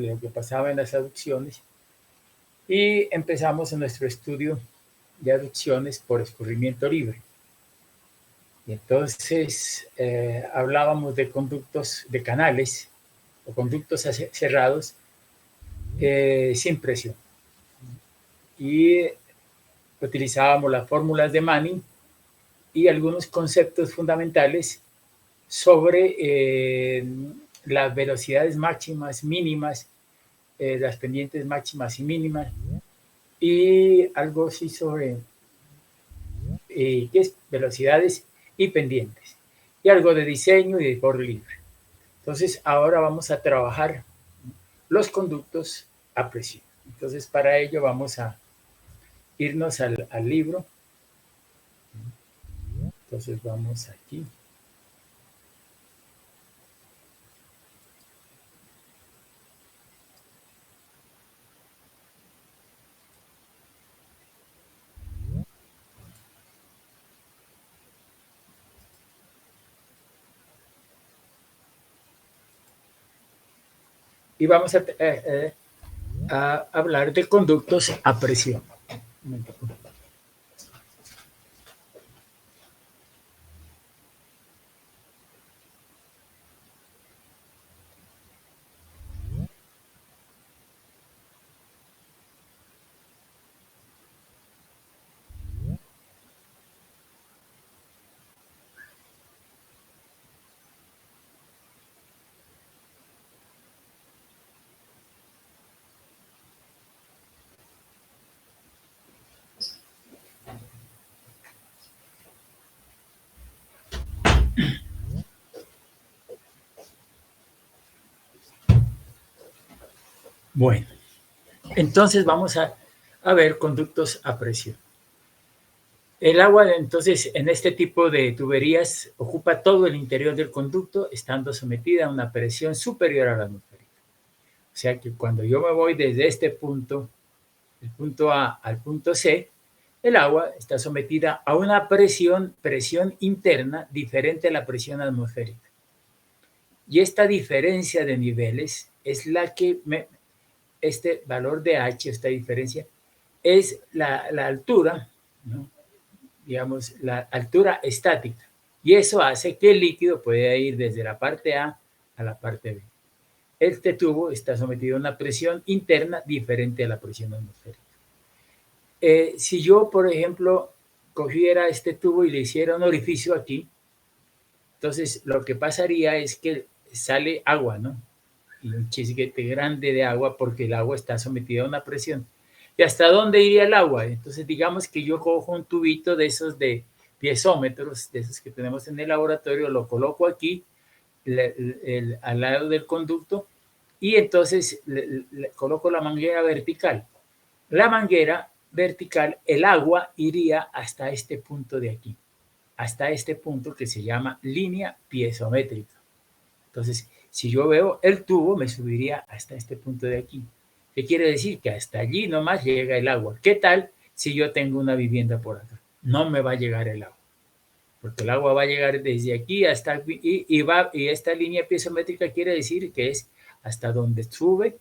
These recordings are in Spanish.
de lo que pasaba en las aducciones y empezamos nuestro estudio de aducciones por escurrimiento libre. Y entonces hablábamos de conductos, de canales o conductos cerrados sin presión. Y utilizábamos las fórmulas de Manning y algunos conceptos fundamentales sobre las velocidades máximas, mínimas, las pendientes máximas y mínimas, y algo así sobre ¿qué es? Velocidades y pendientes, y algo de diseño y de borde libre. Entonces, ahora vamos a trabajar los conductos a presión. Entonces, para ello vamos a irnos al libro. Entonces, vamos aquí. Y vamos a hablar de conductos a presión. Bueno, entonces vamos a ver conductos a presión. El agua, entonces, en este tipo de tuberías ocupa todo el interior del conducto, estando sometida a una presión superior a la atmosférica. O sea que cuando yo me voy desde este punto, el punto A al punto C, el agua está sometida a una presión interna diferente a la presión atmosférica. Y esta diferencia de niveles es la que este valor de H, esta diferencia, es la altura, ¿no? Digamos, la altura estática. Y eso hace que el líquido pueda ir desde la parte A a la parte B. Este tubo está sometido a una presión interna diferente a la presión atmosférica. Si yo, por ejemplo, cogiera este tubo y le hiciera un orificio aquí, entonces lo que pasaría es que sale agua, ¿no? Y un chisguete grande de agua porque el agua está sometida a una presión. ¿Y hasta dónde iría el agua? Entonces, digamos que yo cojo un tubito de esos de piezómetros, de esos que tenemos en el laboratorio, lo coloco aquí, al lado del conducto, y entonces le coloco la manguera vertical. La manguera vertical, el agua iría hasta este punto de aquí, hasta este punto que se llama línea piezométrica. Entonces, si yo veo el tubo, me subiría hasta este punto de aquí. ¿Qué quiere decir? Que hasta allí nomás llega el agua. ¿Qué tal si yo tengo una vivienda por acá? No me va a llegar el agua, porque el agua va a llegar desde aquí hasta aquí y esta línea piezométrica quiere decir que es hasta donde sube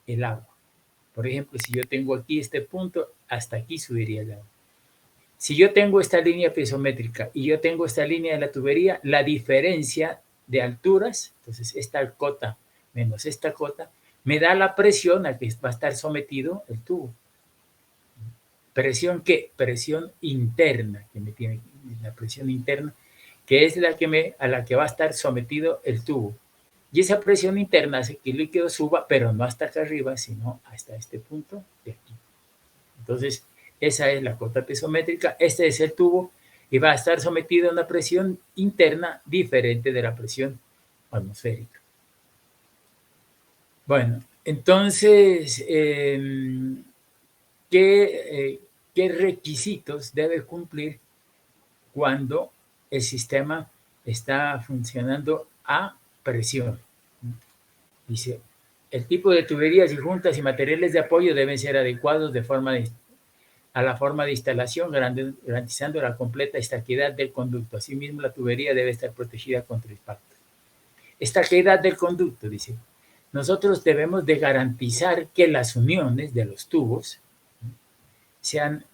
el agua. Por ejemplo, si yo tengo aquí este punto, hasta aquí subiría el agua. Si yo tengo esta línea piezométrica y yo tengo esta línea de la tubería, la diferencia de alturas, entonces esta cota menos esta cota, me da la presión a que va a estar sometido el tubo. ¿Presión qué? Presión interna, que me tiene la presión interna, que es a la que va a estar sometido el tubo. Y esa presión interna hace que el líquido suba, pero no hasta acá arriba, sino hasta este punto de aquí. Entonces, esa es la cota piezométrica, este es el tubo y va a estar sometido a una presión interna diferente de la presión atmosférica. Bueno, entonces, ¿qué requisitos debe cumplir cuando el sistema está funcionando a presión? Dice, el tipo de tuberías y juntas y materiales de apoyo deben ser adecuados a la forma de instalación, garantizando la completa estaquidad del conducto. Asimismo, la tubería debe estar protegida contra impacto. Estaquidad del conducto, dice. nosotros debemos de garantizar que las uniones de los tubos sean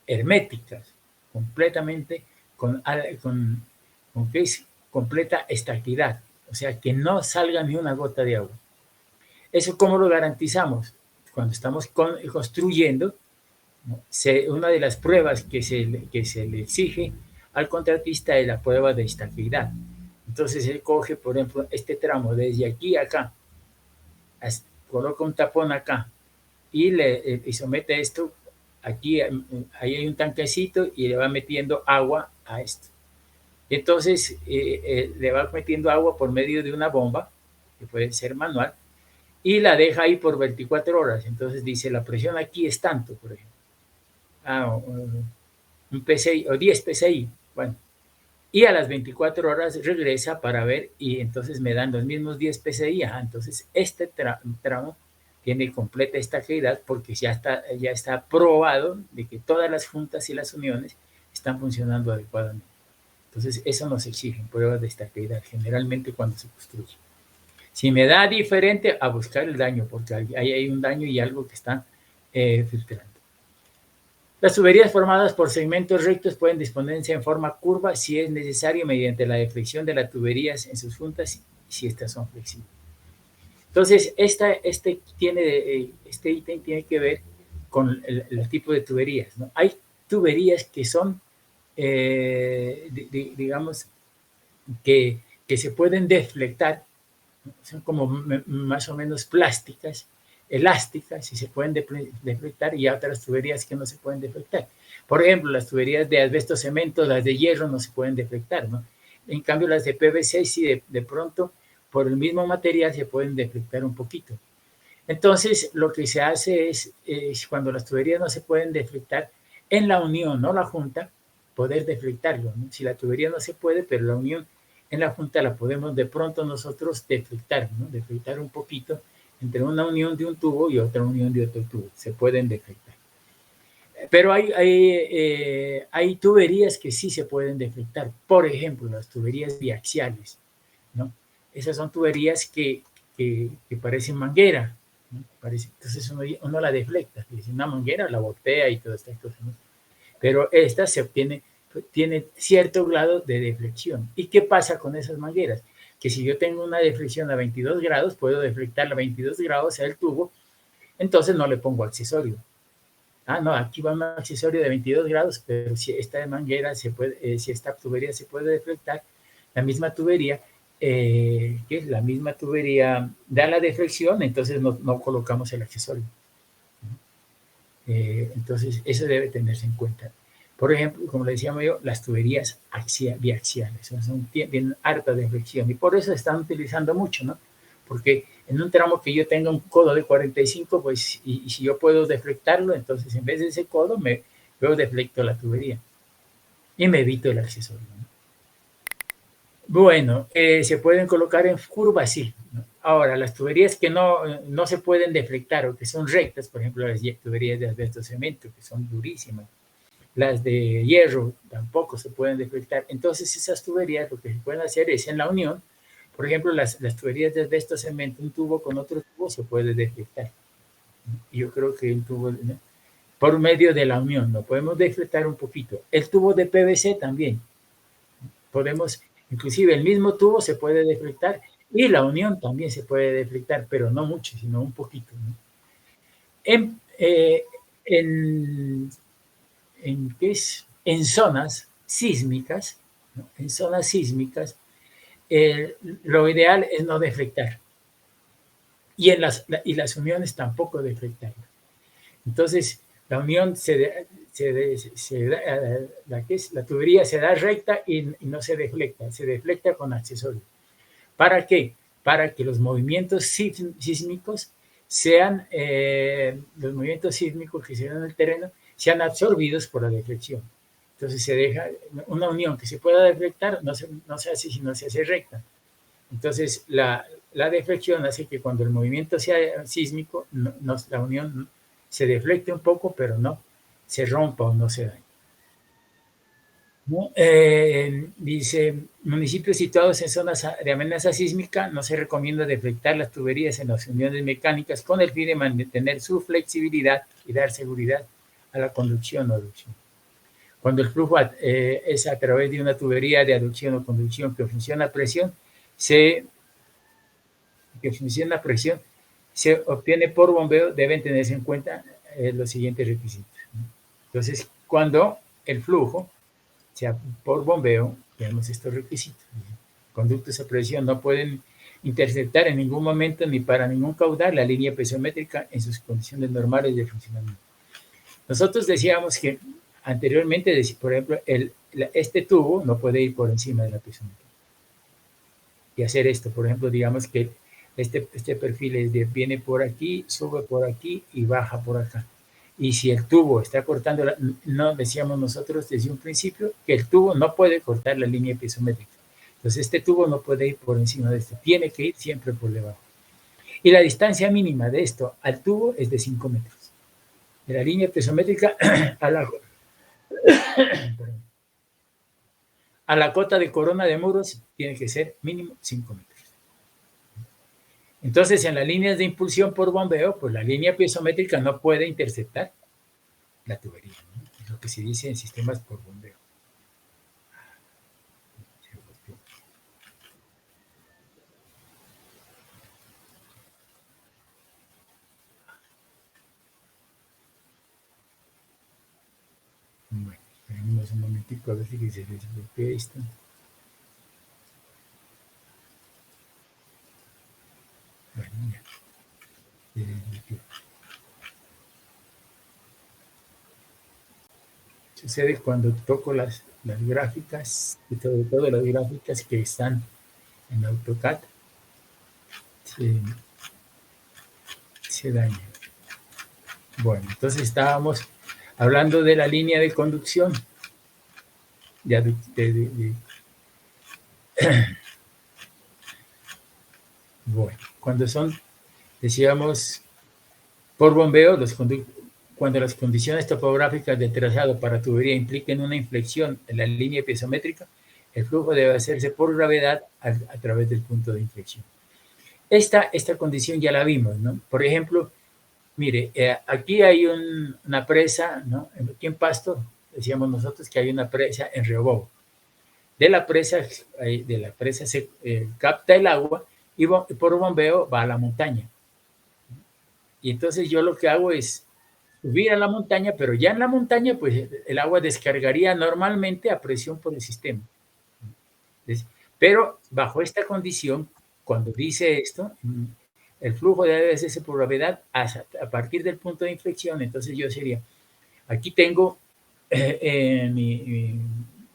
herméticas, completamente con que es completa estaquidad, o sea, que no salga ni una gota de agua. ¿Eso cómo lo garantizamos? Cuando estamos construyendo, ¿no? Una de las pruebas que se le exige al contratista es la prueba de estaquidad. Entonces él coge, por ejemplo, este tramo desde aquí a acá, coloca un tapón acá y somete esto aquí, ahí hay un tanquecito y le va metiendo agua a esto. Entonces le va metiendo agua por medio de una bomba, que puede ser manual, y la deja ahí por 24 horas. Entonces dice, la presión aquí es tanto, por ejemplo. Un PSI o 10 PSI. Bueno, y a las 24 horas regresa para ver y entonces me dan los mismos 10 PSI. Entonces este tramo tiene completa estaquidad porque ya está probado de que todas las juntas y las uniones están funcionando adecuadamente. Entonces eso nos exigen pruebas de estaquidad generalmente cuando se construye. Si me da diferente, a buscar el daño, porque ahí hay un daño y algo que está filtrando. Las tuberías formadas por segmentos rectos pueden disponerse en forma curva si es necesario mediante la deflexión de las tuberías en sus juntas si estas son flexibles. Entonces, este ítem tiene que ver con el tipo de tuberías, ¿no? Hay tuberías que son, digamos, que se pueden deflectar, ¿no? Son como más o menos plásticas, elásticas y se pueden deflectar, y otras tuberías que no se pueden deflectar. Por ejemplo, las tuberías de asbesto cemento, las de hierro no se pueden deflectar, ¿no? En cambio, las de PVC sí de pronto por el mismo material se pueden deflectar un poquito. Entonces, lo que se hace es cuando las tuberías no se pueden deflectar, en la unión, no la junta, poder deflectarlo, ¿no? Si la tubería no se puede, pero la unión en la junta la podemos de pronto nosotros deflectar, ¿no? Deflectar un poquito entre una unión de un tubo y otra unión de otro tubo. Se pueden deflectar. Pero hay tuberías que sí se pueden deflectar. Por ejemplo, las tuberías biaxiales, ¿no? Esas son tuberías que parecen manguera, ¿no? Entonces uno la deflecta. Dice, una manguera la voltea y todas estas cosas, ¿no? Pero esta tiene cierto grado de deflexión. ¿Y qué pasa con esas mangueras? Que si yo tengo una deflexión a 22 grados, puedo deflectar a 22 grados al tubo, entonces no le pongo accesorio. No, aquí va un accesorio de 22 grados, pero si esta manguera si esta tubería se puede deflectar, la misma tubería, que es la misma tubería, da la deflexión, entonces no colocamos el accesorio. Entonces, eso debe tenerse en cuenta. Por ejemplo, como le decíamos yo, las tuberías biaxiales, tienen harta deflexión y por eso están utilizando mucho, ¿no? Porque en un tramo que yo tenga un codo de 45, pues, y si yo puedo deflectarlo, entonces en vez de ese codo, yo deflecto la tubería y me evito el accesorio, ¿no? Bueno, se pueden colocar en curvas, sí, ¿no? Ahora, las tuberías que no se pueden deflectar o que son rectas, por ejemplo, las tuberías de asbesto cemento, que son durísimas, las de hierro tampoco se pueden deflectar. Entonces, esas tuberías lo que se pueden hacer es en la unión, por ejemplo, las tuberías de asbesto cemento, un tubo con otro tubo se puede deflectar. Yo creo que un tubo, ¿no? Por medio de la unión, lo podemos deflectar un poquito. El tubo de PVC también. Podemos, inclusive el mismo tubo se puede deflectar y la unión también se puede deflectar, pero no mucho, sino un poquito, ¿no? En zonas sísmicas, ¿no? En zonas sísmicas, lo ideal es no deflectar. Y las uniones tampoco deflectar. Entonces, la unión la tubería se da recta y no se deflecta con accesorios. ¿Para qué? Para que los movimientos sísmicos los movimientos sísmicos que se dan en el terreno sean absorbidos por la deflexión. Entonces se deja una unión que se pueda deflectar, no se hace si no se hace recta. Entonces la deflexión hace que cuando el movimiento sea sísmico, la unión se deflecte un poco, pero no se rompa o no se dañe. ¿no? Dice, municipios situados en zonas de amenaza sísmica, no se recomienda deflectar las tuberías en las uniones mecánicas con el fin de mantener su flexibilidad y dar seguridad a la conducción o aducción. Cuando el flujo es a través de una tubería de aducción o conducción que funciona a presión, se obtiene por bombeo, deben tenerse en cuenta los siguientes requisitos. Entonces, cuando el flujo sea por bombeo, tenemos estos requisitos. Conductos a presión no pueden interceptar en ningún momento ni para ningún caudal la línea piezométrica en sus condiciones normales de funcionamiento. Nosotros decíamos que anteriormente, por ejemplo, este tubo no puede ir por encima de la piezométrica. Y hacer esto, por ejemplo, digamos que este perfil viene por aquí, sube por aquí y baja por acá. Y si el tubo está cortando, no decíamos nosotros desde un principio que el tubo no puede cortar la línea piezométrica. Entonces este tubo no puede ir por encima de esto, tiene que ir siempre por debajo. Y la distancia mínima de esto al tubo es de 5 metros. De la línea piezométrica a la cota de corona de muros tiene que ser mínimo 5 metros. Entonces, en las líneas de impulsión por bombeo, pues la línea piezométrica no puede interceptar la tubería, ¿no? Es lo que se dice en sistemas por bombeo. Bueno, esperemos un momentico a ver si se desbloquea esto. Bueno, ya. Se desbloqueó. Sucede cuando toco las gráficas, y sobre todo las gráficas que están en AutoCAD, se daña. Bueno, entonces estábamos hablando de la línea de conducción. Bueno, cuando son, decíamos, por bombeo, cuando las condiciones topográficas del trazado para tubería impliquen una inflexión en la línea piezométrica, el flujo debe hacerse por gravedad a través del punto de inflexión. Esta condición ya la vimos, ¿no? Por ejemplo, mire, aquí hay una presa, ¿no? Aquí en Pasto, decíamos nosotros que hay una presa en Río Bobo. De la presa se capta el agua y por bombeo va a la montaña. Y entonces yo lo que hago es subir a la montaña, pero ya en la montaña, pues el agua descargaría normalmente a presión por el sistema. Pero bajo esta condición, cuando dice esto, el flujo debe hacerse por gravedad a partir del punto de inflexión. Entonces yo sería, aquí tengo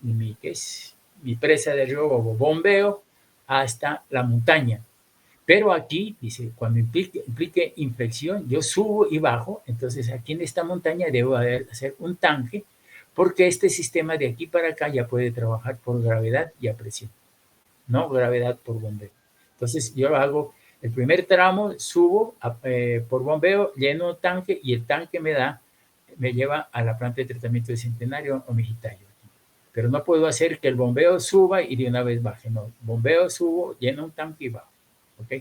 mi presa de río Bobo, bombeo hasta la montaña. Pero aquí, dice, cuando implique inflexión, yo subo y bajo, entonces aquí en esta montaña debo hacer un tanque, porque este sistema de aquí para acá ya puede trabajar por gravedad y a presión, no gravedad por bombeo. Entonces yo hago el primer tramo, subo por bombeo, lleno el tanque y el tanque me lleva a la planta de tratamiento de Centenario o Mejitayo. Pero no puedo hacer que el bombeo suba y de una vez baje, no. Bombeo, subo, lleno un tanque y bajo. ¿Ok?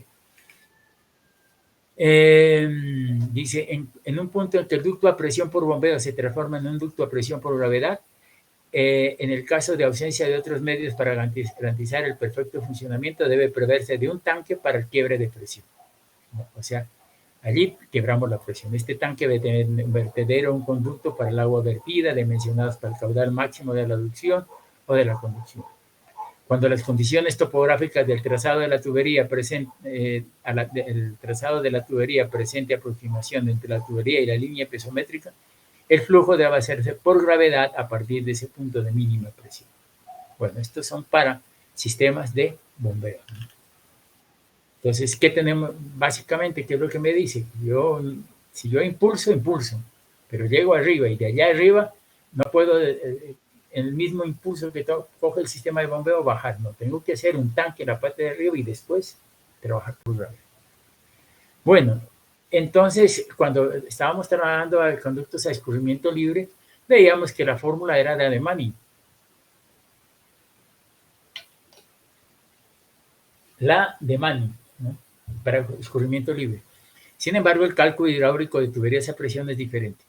Dice, en un punto en que el ducto a presión por bombeo se transforma en un ducto a presión por gravedad, en el caso de ausencia de otros medios para garantizar el perfecto funcionamiento, debe preverse de un tanque para el quiebre de presión. O sea, allí quebramos la presión. Este tanque debe tener un vertedero, un conducto para el agua vertida, dimensionados para el caudal máximo de la aducción o de la conducción. Cuando las condiciones topográficas del trazado de la tubería el trazado de la tubería presente aproximación entre la tubería y la línea piezométrica, el flujo debe hacerse por gravedad a partir de ese punto de mínima presión. Bueno, estos son para sistemas de bombeo. Entonces, ¿qué tenemos? Básicamente, ¿qué es lo que me dice? Si yo impulso, pero llego arriba y de allá arriba no puedo el mismo impulso que coge el sistema de bombeo bajar, no, tengo que hacer un tanque en la parte de arriba y después trabajar por gravedad. Bueno, entonces cuando estábamos trabajando a conductos a escurrimiento libre, veíamos que la fórmula era de Alemania. la de mano, ¿no? Para escurrimiento libre. Sin embargo, el cálculo hidráulico de tuberías a presión es diferente.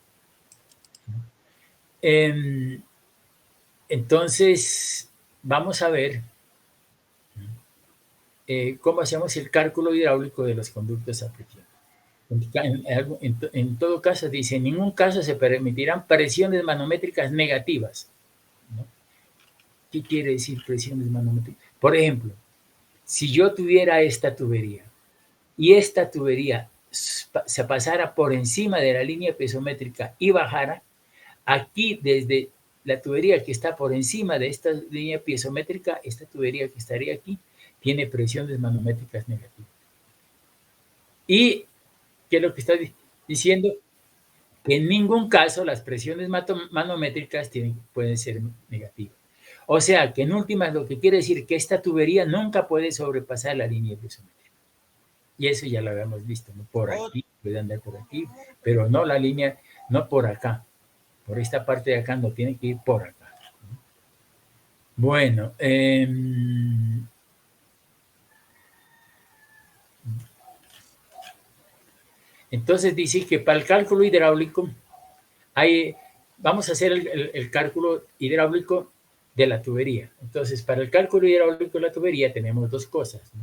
Entonces, vamos a ver cómo hacemos el cálculo hidráulico de los conductos a presión. En todo caso, dice, en ningún caso se permitirán presiones manométricas negativas, ¿no? ¿Qué quiere decir presiones manométricas? Por ejemplo, si yo tuviera esta tubería y esta tubería se pasara por encima de la línea piezométrica y bajara, aquí desde la tubería que está por encima de esta línea piezométrica, esta tubería que estaría aquí, tiene presiones manométricas negativas. Y, ¿qué es lo que está diciendo? Que en ningún caso las presiones manométricas pueden ser negativas. O sea, que en últimas lo que quiere decir que esta tubería nunca puede sobrepasar la línea piezométrica. Y eso ya lo habíamos visto, ¿no? Por aquí, puede andar por aquí, pero no la línea, no por acá. Por esta parte de acá no tiene que ir por acá. Bueno, entonces dice que para el cálculo hidráulico vamos a hacer el cálculo hidráulico de la tubería. Entonces, para el cálculo hidráulico de la tubería tenemos dos cosas, ¿no?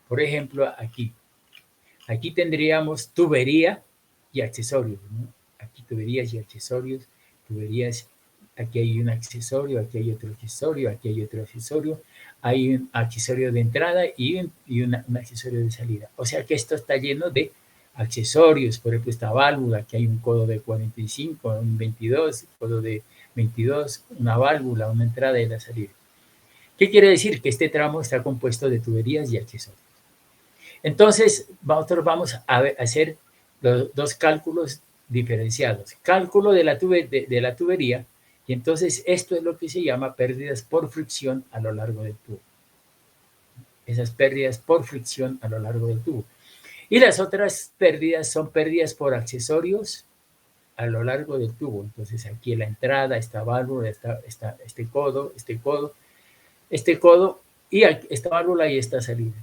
Por ejemplo, aquí tendríamos tubería y accesorios, ¿no? Aquí tuberías y accesorios, tuberías, aquí hay un accesorio, aquí hay otro accesorio, aquí hay otro accesorio, hay un accesorio de entrada y un accesorio de salida. O sea que esto está lleno de accesorios, por ejemplo, esta válvula, que hay un codo de 45, un 22, codo de 22, una válvula, una entrada y la salida. ¿Qué quiere decir? Que este tramo está compuesto de tuberías y accesorios. Entonces, nosotros vamos a hacer los dos cálculos diferenciados. Cálculo de la tubería, y entonces esto es lo que se llama pérdidas por fricción a lo largo del tubo. Esas pérdidas por fricción a lo largo del tubo. Y las otras pérdidas son pérdidas por accesorios a lo largo del tubo. Entonces aquí en la entrada, esta válvula, este codo, y esta válvula y esta salida.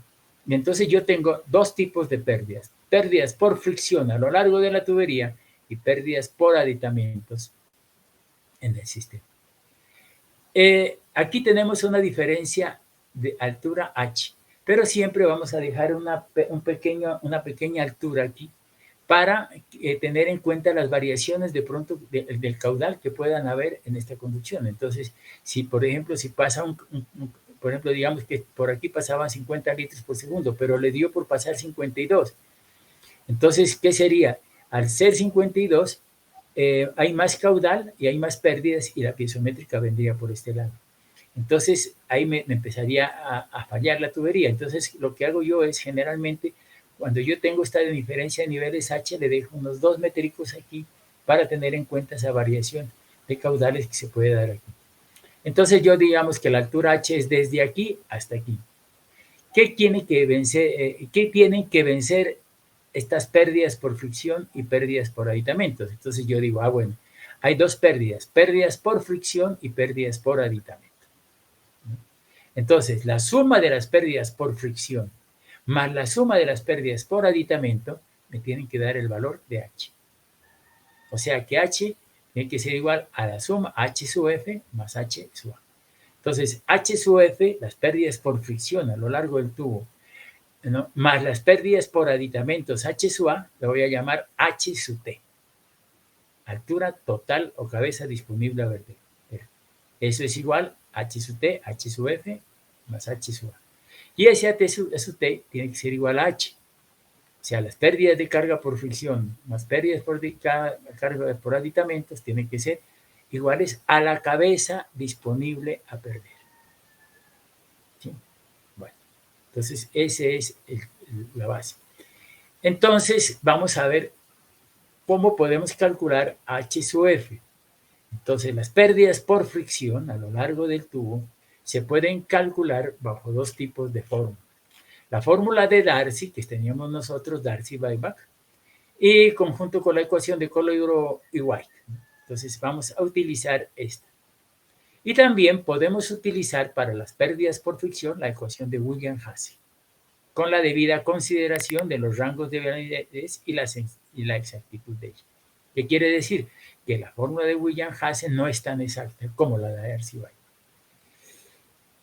Y entonces yo tengo dos tipos de pérdidas. Pérdidas por fricción a lo largo de la tubería y pérdidas por aditamentos en el sistema. Aquí tenemos una diferencia de altura H, pero siempre vamos a dejar una pequeña altura aquí para tener en cuenta las variaciones de pronto del caudal que puedan haber en esta conducción. Entonces, si por ejemplo, si pasa por ejemplo, digamos que por aquí pasaban 50 litros por segundo, pero le dio por pasar 52. Entonces, ¿qué sería? Al ser 52, hay más caudal y hay más pérdidas y la piezométrica vendría por este lado. Entonces, ahí me empezaría a fallar la tubería. Entonces, lo que hago yo es generalmente, cuando yo tengo esta diferencia de niveles H, le dejo unos 2 métricos aquí para tener en cuenta esa variación de caudales que se puede dar aquí. Entonces, yo digamos que la altura H es desde aquí hasta aquí. ¿Qué tienen que vencer estas pérdidas por fricción y pérdidas por aditamentos? Entonces yo digo, bueno, hay dos pérdidas por fricción y pérdidas por aditamento. Entonces, la suma de las pérdidas por fricción más la suma de las pérdidas por aditamento me tienen que dar el valor de H. O sea que H tiene que ser igual a la suma H sub F más H sub A. Entonces, H sub F, las pérdidas por fricción a lo largo del tubo, ¿no? Más las pérdidas por aditamentos H sub A, lo voy a llamar H sub T. Altura total o cabeza disponible a verter. Eso es igual a H sub T, H sub F, más H sub A. Y ese H sub T tiene que ser igual a H. O sea, las pérdidas de carga por fricción más pérdidas por carga por aditamentos tienen que ser iguales a la cabeza disponible a perder. ¿Sí? Bueno, entonces esa es la base. Entonces, vamos a ver cómo podemos calcular H sub F. Entonces, las pérdidas por fricción a lo largo del tubo se pueden calcular bajo dos tipos de fórmulas. La fórmula de Darcy, que teníamos nosotros, Darcy-Weisbach, y conjunto con la ecuación de Colloidro y White. Entonces, vamos a utilizar esta. Y también podemos utilizar para las pérdidas por fricción la ecuación de William-Hasse. con la debida consideración de los rangos de validez y la exactitud de ella. ¿Qué quiere decir? Que la fórmula de William-Hassen no es tan exacta como la de Darcy-Weisbach,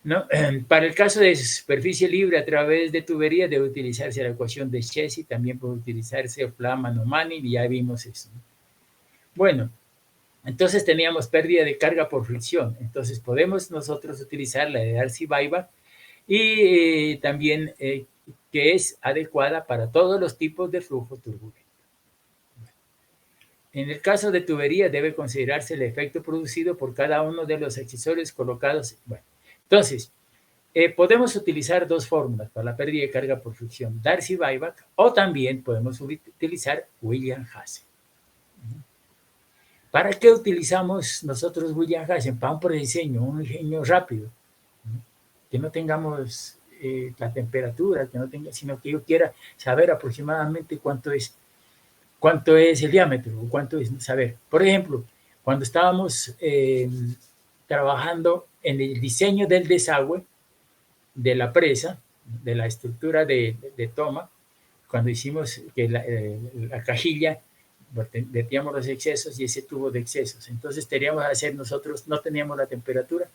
¿no? Para el caso de superficie libre a través de tubería debe utilizarse la ecuación de Chesi, también puede utilizarse Flaman-Manning, y ya vimos eso. Bueno, entonces teníamos pérdida de carga por fricción, entonces podemos nosotros utilizar la de Darcy-Weisbach y también que es adecuada para todos los tipos de flujo turbulento. En el caso de tubería debe considerarse el efecto producido por cada uno de los accesorios colocados. Bueno, entonces, podemos utilizar dos fórmulas para la pérdida de carga por fricción, Darcy-Weisbach, o también podemos utilizar William-Hassen. ¿Para qué utilizamos nosotros William-Hassen? Para un prediseño, un diseño rápido, ¿no? Que no tengamos la temperatura, que no tenga, sino que yo quiera saber aproximadamente cuánto es el diámetro, o cuánto es saber. Por ejemplo, cuando estábamos trabajando en el diseño del desagüe de la presa, de la estructura de toma, cuando hicimos que la cajilla, vertíamos los excesos y ese tubo de excesos. Entonces queríamos hacer nosotros, no teníamos la temperatura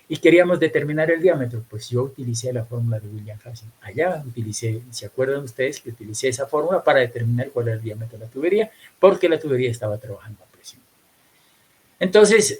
y queríamos determinar el diámetro. Pues yo utilicé la fórmula de William-Hassen. Allá utilicé, ¿se acuerdan ustedes que utilicé esa fórmula para determinar cuál era el diámetro de la tubería? Porque la tubería estaba trabajando a presión. Entonces,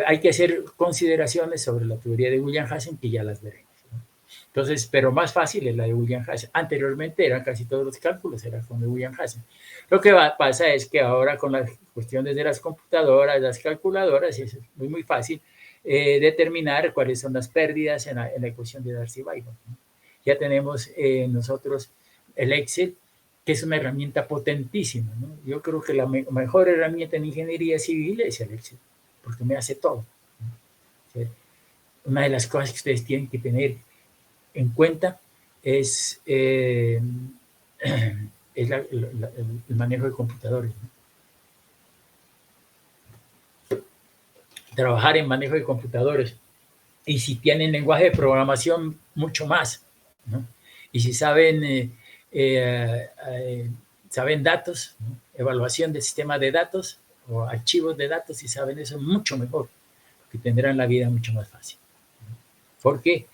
hay que hacer consideraciones sobre la tubería de William-Hassen, que ya las veremos, ¿no? Entonces, pero más fácil es la de William-Hassen. Anteriormente eran casi todos los cálculos, era con de William-Hassen. Lo que pasa es que ahora con las cuestiones de las computadoras, las calculadoras, es muy fácil determinar cuáles son las pérdidas en la ecuación de Darcy-Weisbach, ¿no? Ya tenemos nosotros el Excel, que es una herramienta potentísima, ¿no? Yo creo que la mejor herramienta en ingeniería civil es el Excel, porque me hace todo, ¿no? O sea, una de las cosas que ustedes tienen que tener en cuenta es el manejo de computadores, ¿no? Trabajar en manejo de computadores, y si tienen lenguaje de programación, mucho más, ¿no? Y si saben saben datos, ¿no? Evaluación del sistema de datos o archivos de datos, si saben eso, mucho mejor, porque tendrán la vida mucho más fácil, ¿no? Porque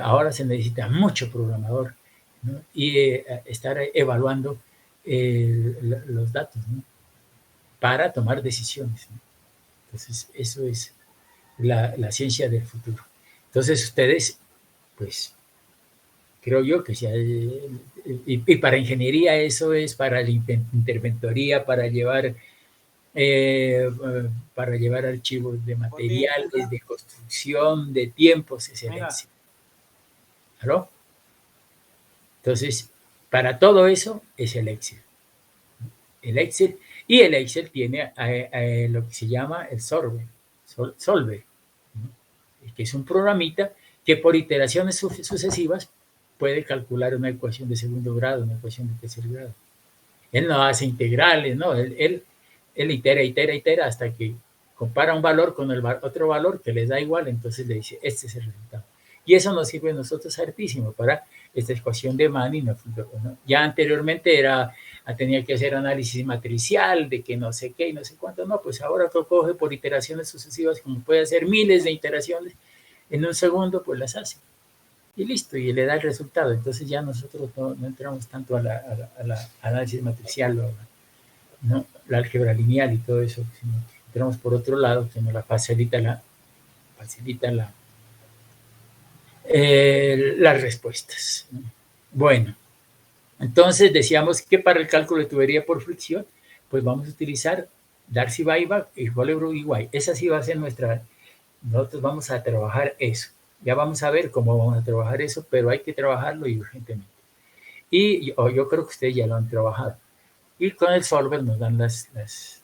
ahora se necesita mucho programador, ¿no? Y estar evaluando los datos, ¿no? Para tomar decisiones, ¿no? Entonces, eso es la ciencia del futuro. Entonces, ustedes, pues, creo yo que y para ingeniería eso es para la interventoría, para llevar archivos de materiales, de construcción, de tiempos, es el Excel. ¿Aló? Entonces, para todo eso es el Excel. El Excel, y el Excel tiene lo que se llama el Solver, ¿no? Que es un programita que por iteraciones sucesivas puede calcular una ecuación de segundo grado, una ecuación de tercer grado. Él no hace integrales, ¿no? Él itera hasta que compara un valor con el otro valor que les da igual, entonces le dice, este es el resultado. Y eso nos sirve a nosotros hartísimo para esta ecuación de Manning, ¿no? Ya anteriormente tenía que hacer análisis matricial de que no sé qué y no sé cuánto, no, pues ahora coge por iteraciones sucesivas, como puede hacer miles de iteraciones, en un segundo pues las hace. Y listo, y le da el resultado. Entonces ya nosotros no entramos tanto a la análisis matricial, ¿no? La álgebra lineal y todo eso, sino que entramos por otro lado que nos la facilita las respuestas, ¿no? Bueno, entonces decíamos que para el cálculo de tubería por fricción, pues vamos a utilizar Darcy-Weisbach y Hollebrug-White. Esa sí va a ser nosotros vamos a trabajar eso. Ya vamos a ver cómo vamos a trabajar eso, pero hay que trabajarlo y urgentemente. Y yo creo que ustedes ya lo han trabajado. Y con el solver nos dan nosotros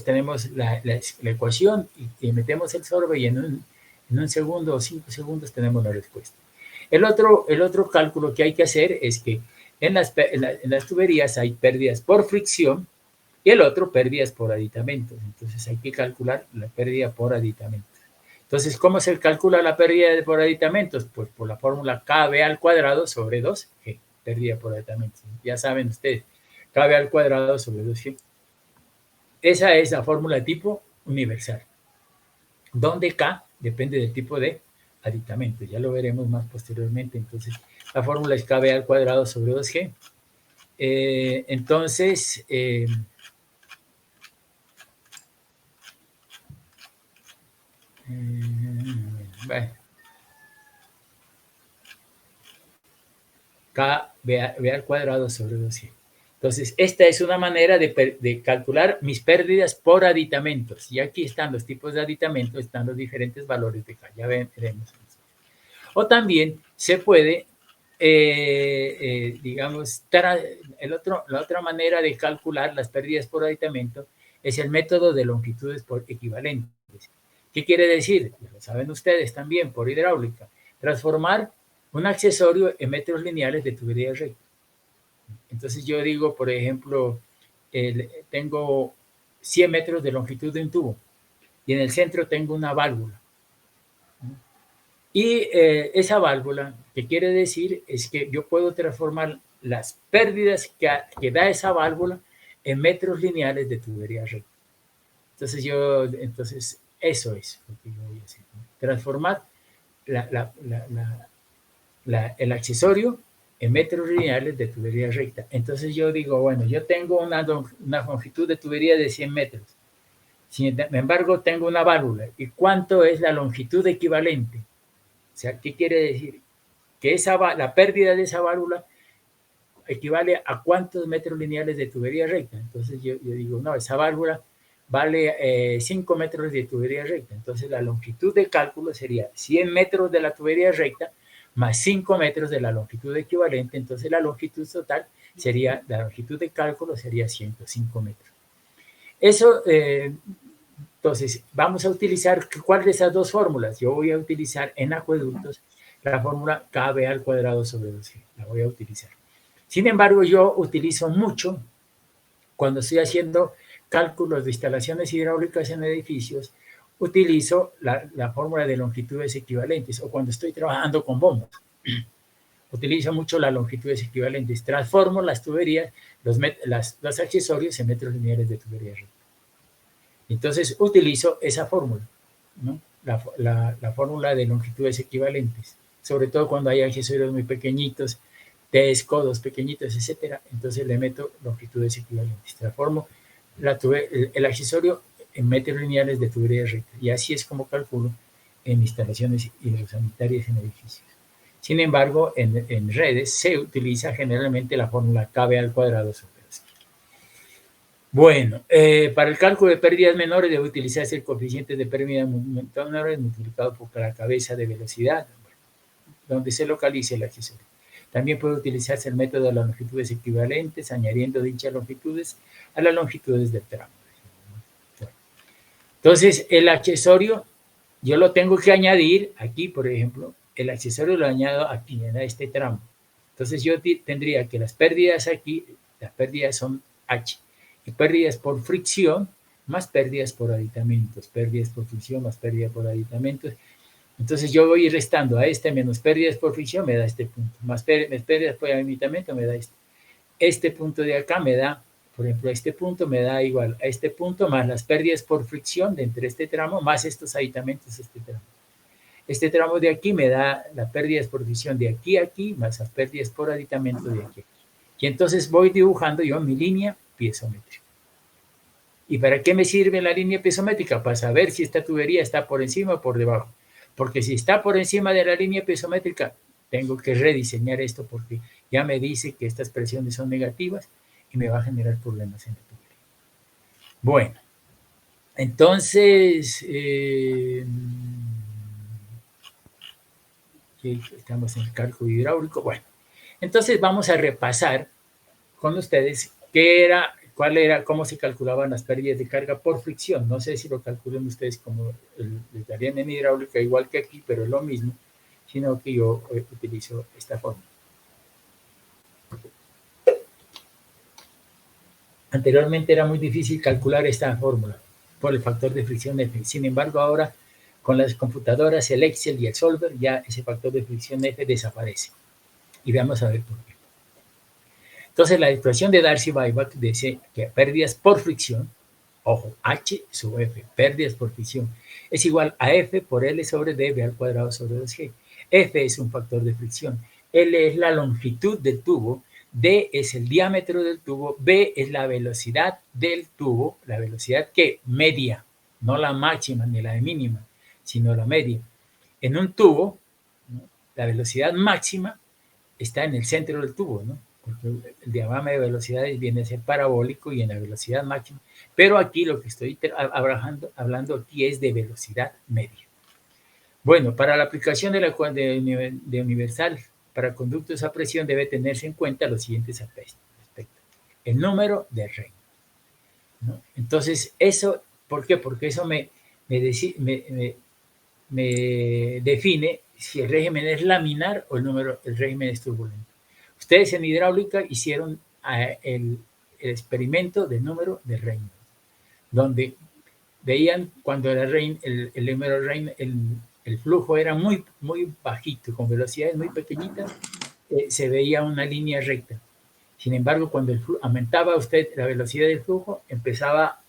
tenemos la ecuación y metemos el solver y en un segundo o 5 segundos tenemos la respuesta. El otro cálculo que hay que hacer es que en las tuberías hay pérdidas por fricción y el otro pérdidas por aditamentos. Entonces hay que calcular la pérdida por aditamentos. Entonces, ¿cómo se calcula la pérdida por aditamentos? Pues por la fórmula KB al cuadrado sobre 2G, pérdida por aditamentos. Ya saben ustedes, KB al cuadrado sobre 2G. Esa es la fórmula tipo universal, donde K depende del tipo de aditamento. Ya lo veremos más posteriormente. Entonces, la fórmula es KB al cuadrado sobre 2G. Entonces, bueno, K B al cuadrado sobre 2G. Entonces, esta es una manera de calcular mis pérdidas por aditamentos. Y aquí están los tipos de aditamentos, están los diferentes valores de K. Ya veremos. O también se puede, digamos, la otra manera de calcular las pérdidas por aditamento es el método de longitudes por equivalentes. ¿Qué quiere decir? Lo saben ustedes también por hidráulica. Transformar un accesorio en metros lineales de tubería recta. Entonces yo digo, por ejemplo, tengo 100 metros de longitud de un tubo y en el centro tengo una válvula. Y esa válvula, ¿qué quiere decir? Es que yo puedo transformar las pérdidas que da esa válvula en metros lineales de tubería recta. Entonces eso es lo que yo voy a hacer, ¿no? Transformar el accesorio en metros lineales de tubería recta. Entonces yo digo, bueno, yo tengo una longitud de tubería de 100 metros. Sin embargo, tengo una válvula. ¿Y cuánto es la longitud equivalente? O sea, ¿qué quiere decir? Que la pérdida de esa válvula equivale a cuántos metros lineales de tubería recta. Entonces yo digo, no, esa válvula vale 5 metros de tubería recta. Entonces la longitud de cálculo sería 100 metros de la tubería recta más 5 metros de la longitud equivalente. Entonces la longitud total sería, la longitud de cálculo sería 105 metros. Eso, entonces, vamos a utilizar, ¿cuál de esas dos fórmulas? Yo voy a utilizar en acueductos la fórmula KB al cuadrado sobre 2G. La voy a utilizar. Sin embargo, yo utilizo mucho, cuando estoy haciendo cálculos de instalaciones hidráulicas en edificios, utilizo la fórmula de longitudes equivalentes, o cuando estoy trabajando con bombas. Utilizo mucho las longitudes equivalentes. Transformo las tuberías, los accesorios en metros lineales de tubería recta. Entonces utilizo esa fórmula, ¿no? La fórmula de longitudes equivalentes, sobre todo cuando hay accesorios muy pequeñitos, codos pequeñitos, etcétera. Entonces le meto longitudes equivalentes. Transformo el accesorio en metros lineales de tubería recta. Y así es como calculo en instalaciones hidrosanitarias en edificios. Sin embargo, en redes se utiliza generalmente la fórmula KB al cuadrado sobre 2. Bueno, para el cálculo de pérdidas menores debe utilizarse el coeficiente de pérdida menores multiplicado por la cabeza de velocidad, donde se localice el accesorio. También puede utilizarse el método de las longitudes equivalentes, añadiendo dichas longitudes a las longitudes del tramo. Entonces, el accesorio, yo lo tengo que añadir aquí, por ejemplo, el accesorio lo añado aquí, en este tramo. Entonces, yo tendría que las pérdidas aquí, las pérdidas son H, y pérdidas por fricción, más pérdidas por aditamentos, pérdidas por fricción, más pérdidas por aditamentos. Entonces yo voy restando a este menos pérdidas por fricción, me da este punto, más pérdidas por aditamento me da este. Este punto de acá me da, por ejemplo, este punto me da igual a este punto, más las pérdidas por fricción de entre este tramo, más estos aditamentos, este tramo. Este tramo de aquí me da las pérdidas por fricción de aquí a aquí, más las pérdidas por aditamento de aquí a aquí. Y entonces voy dibujando yo mi línea piezométrica. ¿Y para qué me sirve la línea piezométrica? Para saber si esta tubería está por encima o por debajo. Porque si está por encima de la línea piezométrica, tengo que rediseñar esto porque ya me dice que estas presiones son negativas y me va a generar problemas en la tubería. Bueno, entonces, estamos en el cálculo hidráulico. Bueno, entonces vamos a repasar con ustedes cómo se calculaban las pérdidas de carga por fricción. No sé si lo calculan ustedes como les darían en hidráulica, igual que aquí, pero es lo mismo, sino que yo utilizo esta forma. Anteriormente era muy difícil calcular esta fórmula por el factor de fricción F. Sin embargo, ahora con las computadoras, el Excel y el Solver, ya ese factor de fricción F desaparece. Y vamos a ver por qué. Entonces, la expresión de Darcy-Weisbach dice que pérdidas por fricción, ojo, H sub F, pérdidas por fricción, es igual a F por L sobre dv al cuadrado sobre 2G. F es un factor de fricción, L es la longitud del tubo, D es el diámetro del tubo, B es la velocidad del tubo, la velocidad que media, no la máxima ni la de mínima, sino la media. En un tubo, ¿no?, la velocidad máxima está en el centro del tubo, ¿no?, porque el diagrama de velocidades viene a ser parabólico y en la velocidad máxima. Pero aquí lo que estoy hablando aquí es de velocidad media. Bueno, para la aplicación de universal para conductos a presión debe tenerse en cuenta los siguientes aspectos. El número de Reynolds, ¿no? Entonces, eso, ¿por qué? Porque eso me define si el régimen es laminar o el régimen es turbulento. Ustedes en hidráulica hicieron el experimento de número de Reynolds, donde veían cuando el número de Reynolds, el flujo era muy, muy bajito, con velocidades muy pequeñitas, se veía una línea recta. Sin embargo, cuando aumentaba usted la velocidad del flujo, empezaba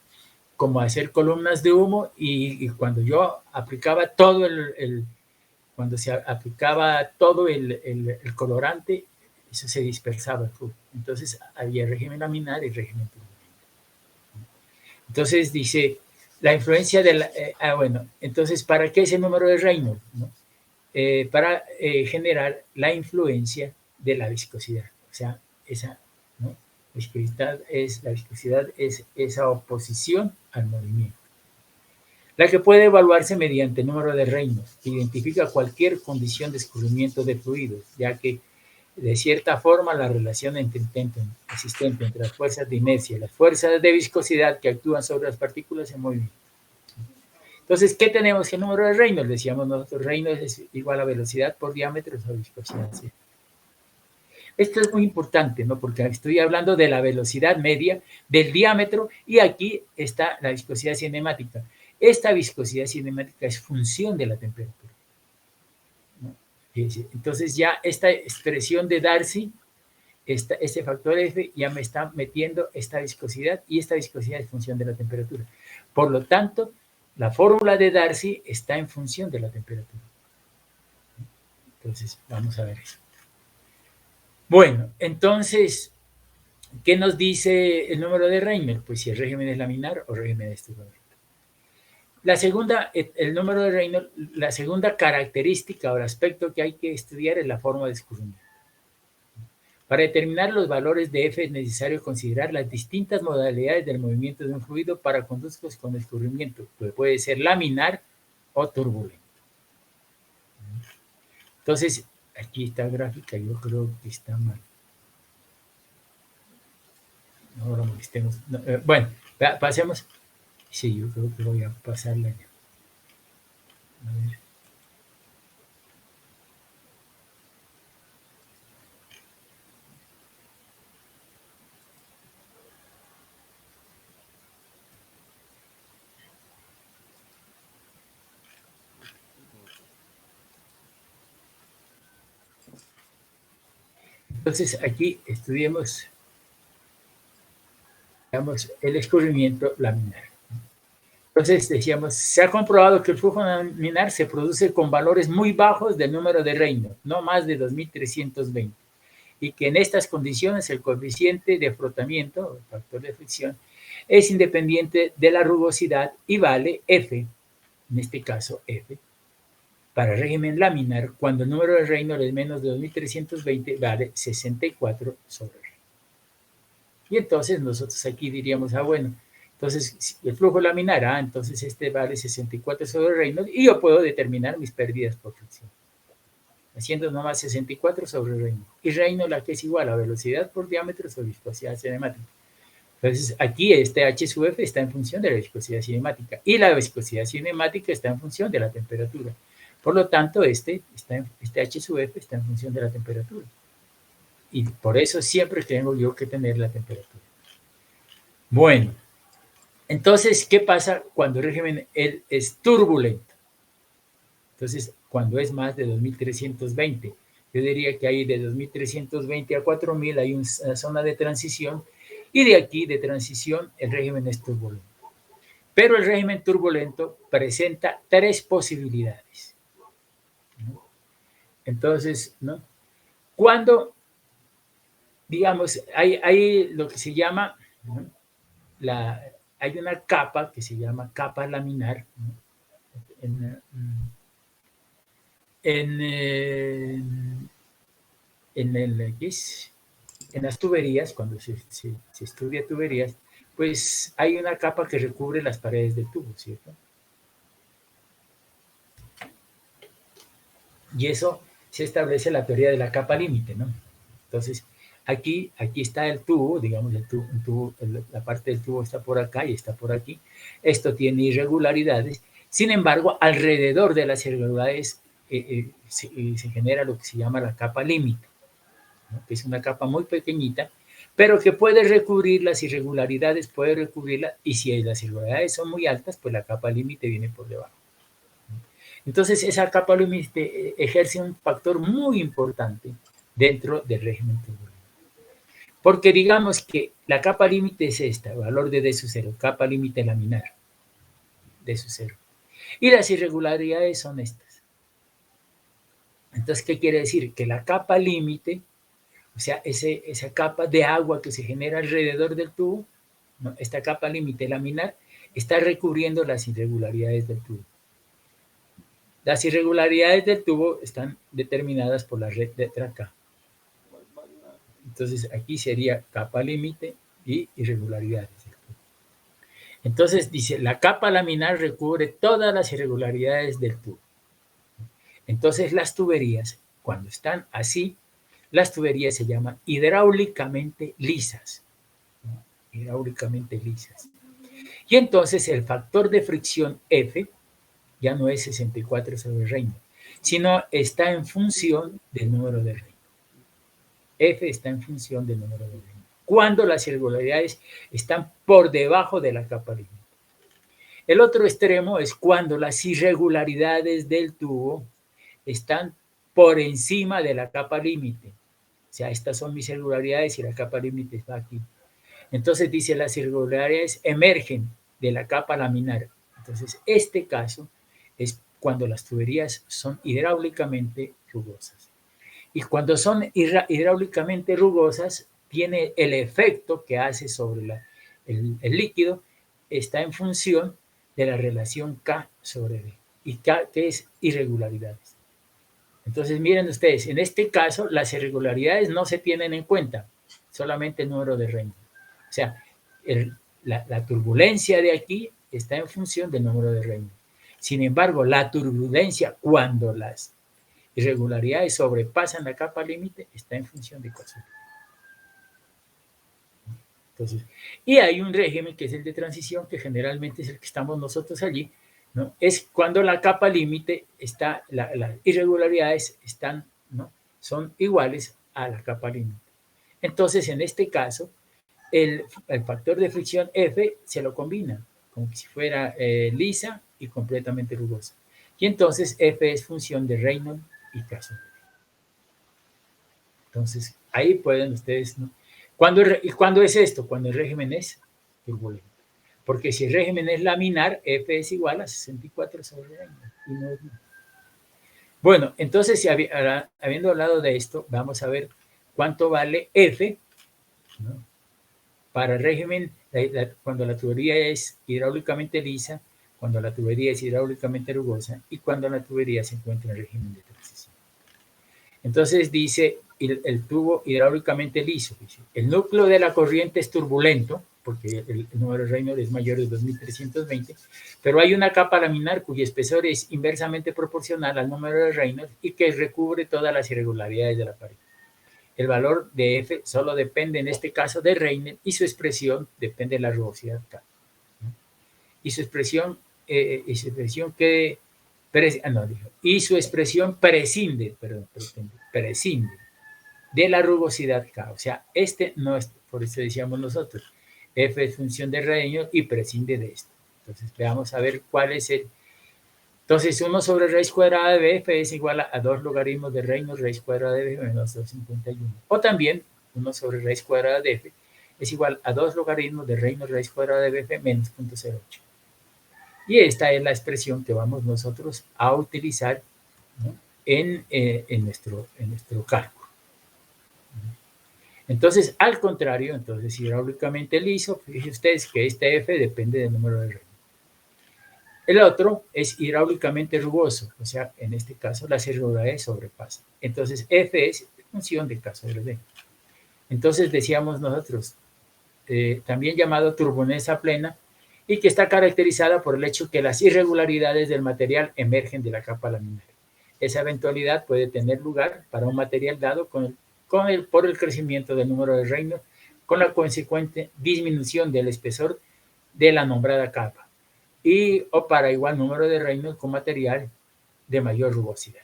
como a hacer columnas de humo y cuando yo aplicaba todo cuando se aplicaba todo el colorante, eso se dispersaba el flujo. Entonces había régimen laminar y régimen turbulento. Entonces dice, la influencia de la... bueno, entonces, ¿para qué ese número de Reynolds, ¿no? Para generar la influencia de la viscosidad. O sea, esa, ¿no?, la viscosidad es esa oposición al movimiento. La que puede evaluarse mediante el número de Reynolds, que identifica cualquier condición de escurrimiento de fluidos, ya que de cierta forma la relación existente entre las fuerzas de inercia y las fuerzas de viscosidad que actúan sobre las partículas en movimiento. Entonces, ¿qué tenemos? El número de Reynolds, decíamos nosotros, Reynolds es igual a velocidad por diámetro sobre viscosidad. ¿Sí? Esto es muy importante, ¿no?, porque estoy hablando de la velocidad media, del diámetro, y aquí está la viscosidad cinemática. Esta viscosidad cinemática es función de la temperatura, ¿no? Entonces ya esta expresión de Darcy, este factor F, ya me está metiendo esta viscosidad, y esta viscosidad es función de la temperatura. Por lo tanto, la fórmula de Darcy está en función de la temperatura. Entonces, vamos a ver eso. Bueno, entonces, ¿qué nos dice el número de Reynolds? Pues si el régimen es laminar o régimen es turbulento. La segunda, el número de Reynolds, la segunda característica o el aspecto que hay que estudiar es la forma de escurrimiento. Para determinar los valores de F es necesario considerar las distintas modalidades del movimiento de un fluido para conductos con escurrimiento, que puede ser laminar o turbulento. Entonces, aquí esta gráfica yo creo que está mal. No lo molestemos. No, bueno, pasemos. Sí, yo creo que voy a pasarla ya. A ver. Entonces, aquí estudiemos, digamos, el escurrimiento laminar. Entonces, decíamos, se ha comprobado que el flujo laminar se produce con valores muy bajos del número de Reynolds, no más de 2320, y que en estas condiciones el coeficiente de frotamiento, el factor de fricción, es independiente de la rugosidad y vale F, en este caso F, para régimen laminar, cuando el número de Reynolds es menos de 2320, vale 64 sobre Reynolds. Y entonces nosotros aquí diríamos, bueno, entonces si el flujo laminar, entonces este vale 64 sobre Reynolds, y yo puedo determinar mis pérdidas por fricción, haciendo nomás 64 sobre Reynolds. Y Reynolds, la que es igual a velocidad por diámetro sobre viscosidad cinemática. Entonces, aquí este H sub F está en función de la viscosidad cinemática, y la viscosidad cinemática está en función de la temperatura. Por lo tanto, este H sub F está en función de la temperatura. Y por eso siempre tengo yo que tener la temperatura. Bueno, entonces, ¿qué pasa cuando el régimen es turbulento? Entonces, cuando es más de 2320, yo diría que ahí de 2320 a 4000 hay una zona de transición, y de aquí de transición el régimen es turbulento. Pero el régimen turbulento presenta tres posibilidades, ¿no? Entonces, ¿no? Cuando, digamos, hay lo que se llama, ¿no? Hay una capa que se llama capa laminar, ¿no? en, en, en las tuberías, cuando se estudia tuberías, pues hay una capa que recubre las paredes del tubo, ¿cierto? Y eso se establece la teoría de la capa límite, ¿no? Entonces, aquí está el tubo, digamos, la parte del tubo está por acá y está por aquí. Esto tiene irregularidades. Sin embargo, alrededor de las irregularidades se genera lo que se llama la capa límite, ¿no? Que es una capa muy pequeñita, pero que puede recubrir las irregularidades, puede recubrirla, y si las irregularidades son muy altas, pues la capa límite viene por debajo. Entonces, esa capa límite ejerce un factor muy importante dentro del régimen turbulento. Porque digamos que la capa límite es esta, valor de D sub 0, capa límite laminar, D sub 0. Y las irregularidades son estas. Entonces, ¿qué quiere decir? Que la capa límite, o sea, esa capa de agua que se genera alrededor del tubo, ¿no? Esta capa límite laminar está recubriendo las irregularidades del tubo. Las irregularidades del tubo están determinadas por la red de acá. Entonces, aquí sería capa límite y irregularidades. Entonces, dice, la capa laminar recubre todas las irregularidades del tubo. Entonces, las tuberías, cuando están así, las tuberías se llaman hidráulicamente lisas, ¿no? Hidráulicamente lisas. Y entonces, el factor de fricción F ya no es 64 sobre Reynolds, sino está en función del número de Reynolds. F está en función del número de Reynolds, cuando las irregularidades están por debajo de la capa límite. El otro extremo es cuando las irregularidades del tubo están por encima de la capa límite. O sea, estas son mis irregularidades y la capa límite está aquí. Entonces dice, las irregularidades emergen de la capa laminar. Entonces, este caso es cuando las tuberías son hidráulicamente rugosas. Y cuando son hidráulicamente rugosas, tiene el efecto que hace sobre el líquido, está en función de la relación K sobre D. Y K, que es irregularidades. Entonces, miren ustedes, en este caso, las irregularidades no se tienen en cuenta, solamente el número de Reynolds. O sea, la turbulencia de aquí está en función del número de Reynolds. Sin embargo, la turbulencia, cuando las irregularidades sobrepasan la capa límite, está en función de cosas. Entonces, y hay un régimen que es el de transición, que generalmente es el que estamos nosotros allí, ¿no? Es cuando la capa límite está, las irregularidades están, ¿no? Son iguales a la capa límite. Entonces, en este caso, el factor de fricción F se lo combina, como si fuera lisa y completamente rugosa. Y entonces F es función de Reynolds y K sobre D. Entonces, ahí pueden ustedes, ¿no? ¿Cuándo es esto? Cuando el régimen es turbulento. Porque si el régimen es laminar, F es igual a 64 sobre Reynolds. Y no es nada. Bueno, entonces, habiendo hablado de esto, vamos a ver cuánto vale F, ¿no? Para el régimen, cuando la tubería es hidráulicamente lisa, cuando la tubería es hidráulicamente rugosa y cuando la tubería se encuentra en régimen de transición. Entonces dice el tubo hidráulicamente liso. Dice, el núcleo de la corriente es turbulento, porque el número de Reynolds es mayor de 2320, pero hay una capa laminar cuyo espesor es inversamente proporcional al número de Reynolds y que recubre todas las irregularidades de la pared. El valor de F solo depende en este caso de Reynolds y su expresión depende de la rugosidad K. Y su expresión que y su expresión prescinde de la rugosidad K. O sea, este no es, por eso decíamos nosotros, F es función de Reynolds y prescinde de esto. Entonces, veamos a ver cuál es Entonces, 1 sobre raíz cuadrada de BF es igual a 2 logaritmos de Reynolds raíz cuadrada de BF menos 251. O también, 1 sobre raíz cuadrada de F es igual a 2 logaritmos de Reynolds raíz cuadrada de BF menos 0.08. Y esta es la expresión que vamos nosotros a utilizar, ¿no?, en nuestro cálculo. Entonces, al contrario, entonces hidráulicamente liso, fíjense ustedes que este F depende del número de Reynolds. El otro es hidráulicamente rugoso, o sea, en este caso las irregularidades sobrepasan. Entonces, F es función del caso del D. Entonces, decíamos nosotros, también llamado turbulencia plena, y que está caracterizada por el hecho que las irregularidades del material emergen de la capa laminar. Esa eventualidad puede tener lugar para un material dado por el crecimiento del número de Reynolds, con la consecuente disminución del espesor de la nombrada capa, o para igual número de Reynolds con material de mayor rugosidad.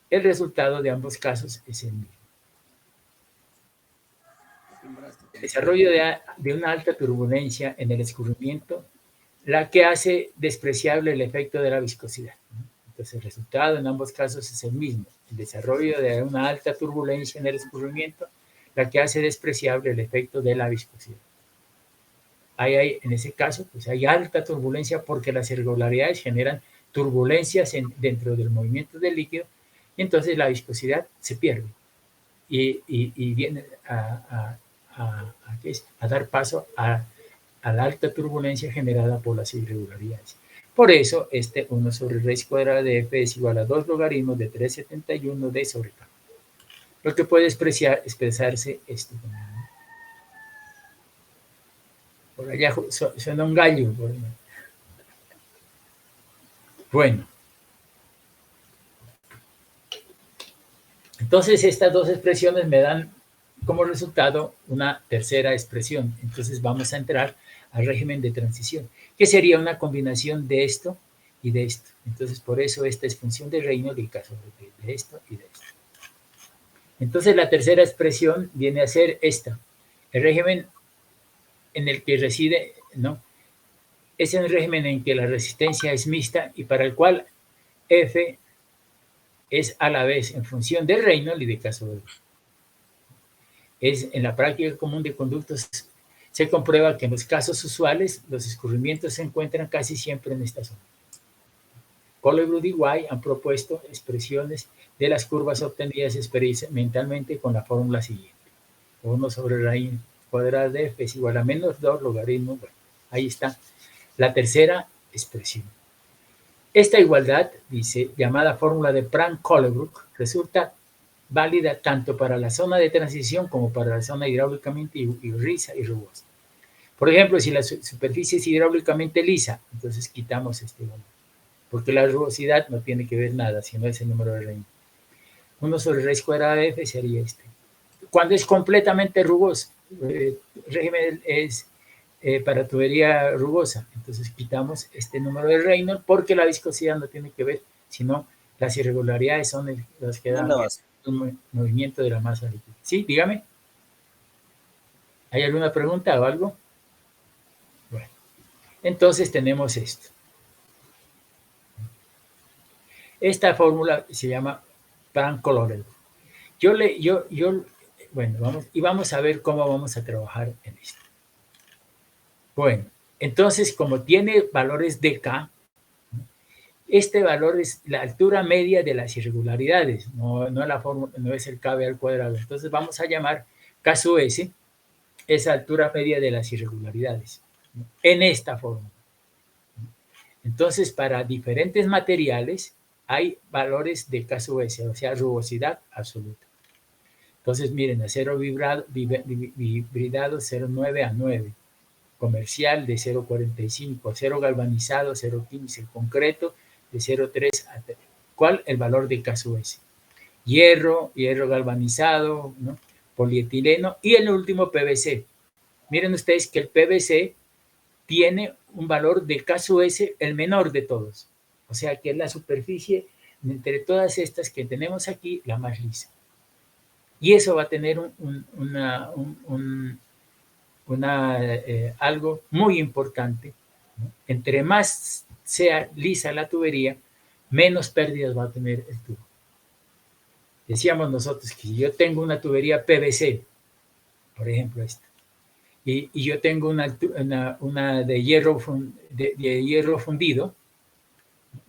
El resultado de ambos casos es el mismo. El desarrollo de una alta turbulencia en el escurrimiento, la que hace despreciable el efecto de la viscosidad. Entonces, el resultado en ambos casos es el mismo. El desarrollo de una alta turbulencia en el escurrimiento, la que hace despreciable el efecto de la viscosidad. En ese caso, pues hay alta turbulencia porque las irregularidades generan turbulencias dentro del movimiento del líquido, y entonces la viscosidad se pierde y viene a dar paso a la alta turbulencia generada por las irregularidades. Por eso, 1 sobre raíz cuadrada de F es igual a 2 logaritmos de 371 D sobre K. Lo que puede expresarse esto. Por allá suena un gallo. Bueno. Entonces, estas dos expresiones me dan como resultado una tercera expresión. Entonces, vamos a entrar al régimen de transición, que sería una combinación de esto y de esto. Entonces, por eso esta es función de Reynolds y el caso de esto y de esto. Entonces, la tercera expresión viene a ser esta. El régimen en el que reside, ¿no?, es el régimen en que la resistencia es mixta y para el cual F es a la vez en función de Reynolds y de caso de luz. En la práctica común de conductos se comprueba que en los casos usuales los escurrimientos se encuentran casi siempre en esta zona. Colebrook y White han propuesto expresiones de las curvas obtenidas experimentalmente con la fórmula siguiente. 1 sobre raíz cuadrada de F es igual a menos 2 logaritmos. Bueno, ahí está la tercera expresión. Esta igualdad, dice, llamada fórmula de Prank-Colebrook, resulta válida tanto para la zona de transición como para la zona hidráulicamente lisa y rugosa. Por ejemplo, si la superficie es hidráulicamente lisa, entonces quitamos este valor, porque la rugosidad no tiene que ver nada, sino es el número de Reynolds. 1 sobre raíz cuadrada de F sería este. Cuando es completamente rugoso, régimen es para tubería rugosa, entonces quitamos este número de Reynolds porque la viscosidad no tiene que ver, sino las irregularidades son las que dan un movimiento de la masa líquida. ¿Sí? Dígame. ¿Hay alguna pregunta o algo? Bueno, entonces tenemos esto. Esta fórmula se llama Prank-Colebrook. Bueno, vamos a ver cómo vamos a trabajar en esto. Bueno, entonces, como tiene valores de K, este valor es la altura media de las irregularidades, no es el KB al cuadrado. Entonces, vamos a llamar K sub S esa altura media de las irregularidades, ¿no?, en esta fórmula. Entonces, para diferentes materiales hay valores de K sub S, o sea, rugosidad absoluta. Entonces, miren, acero hibridado 0,9 a 9. Comercial de 0,45, acero galvanizado 0,15, concreto de 0,3 a 3. ¿Cuál? El valor de K sub S. Hierro galvanizado, ¿no?, polietileno y el último PVC. Miren ustedes que el PVC tiene un valor de K sub S el menor de todos. O sea que es la superficie entre todas estas que tenemos aquí la más lisa. Y eso va a tener algo muy importante, ¿no? Entre más sea lisa la tubería, menos pérdidas va a tener el tubo. Decíamos nosotros que si yo tengo una tubería PVC, por ejemplo esta, y yo tengo una de hierro fundido,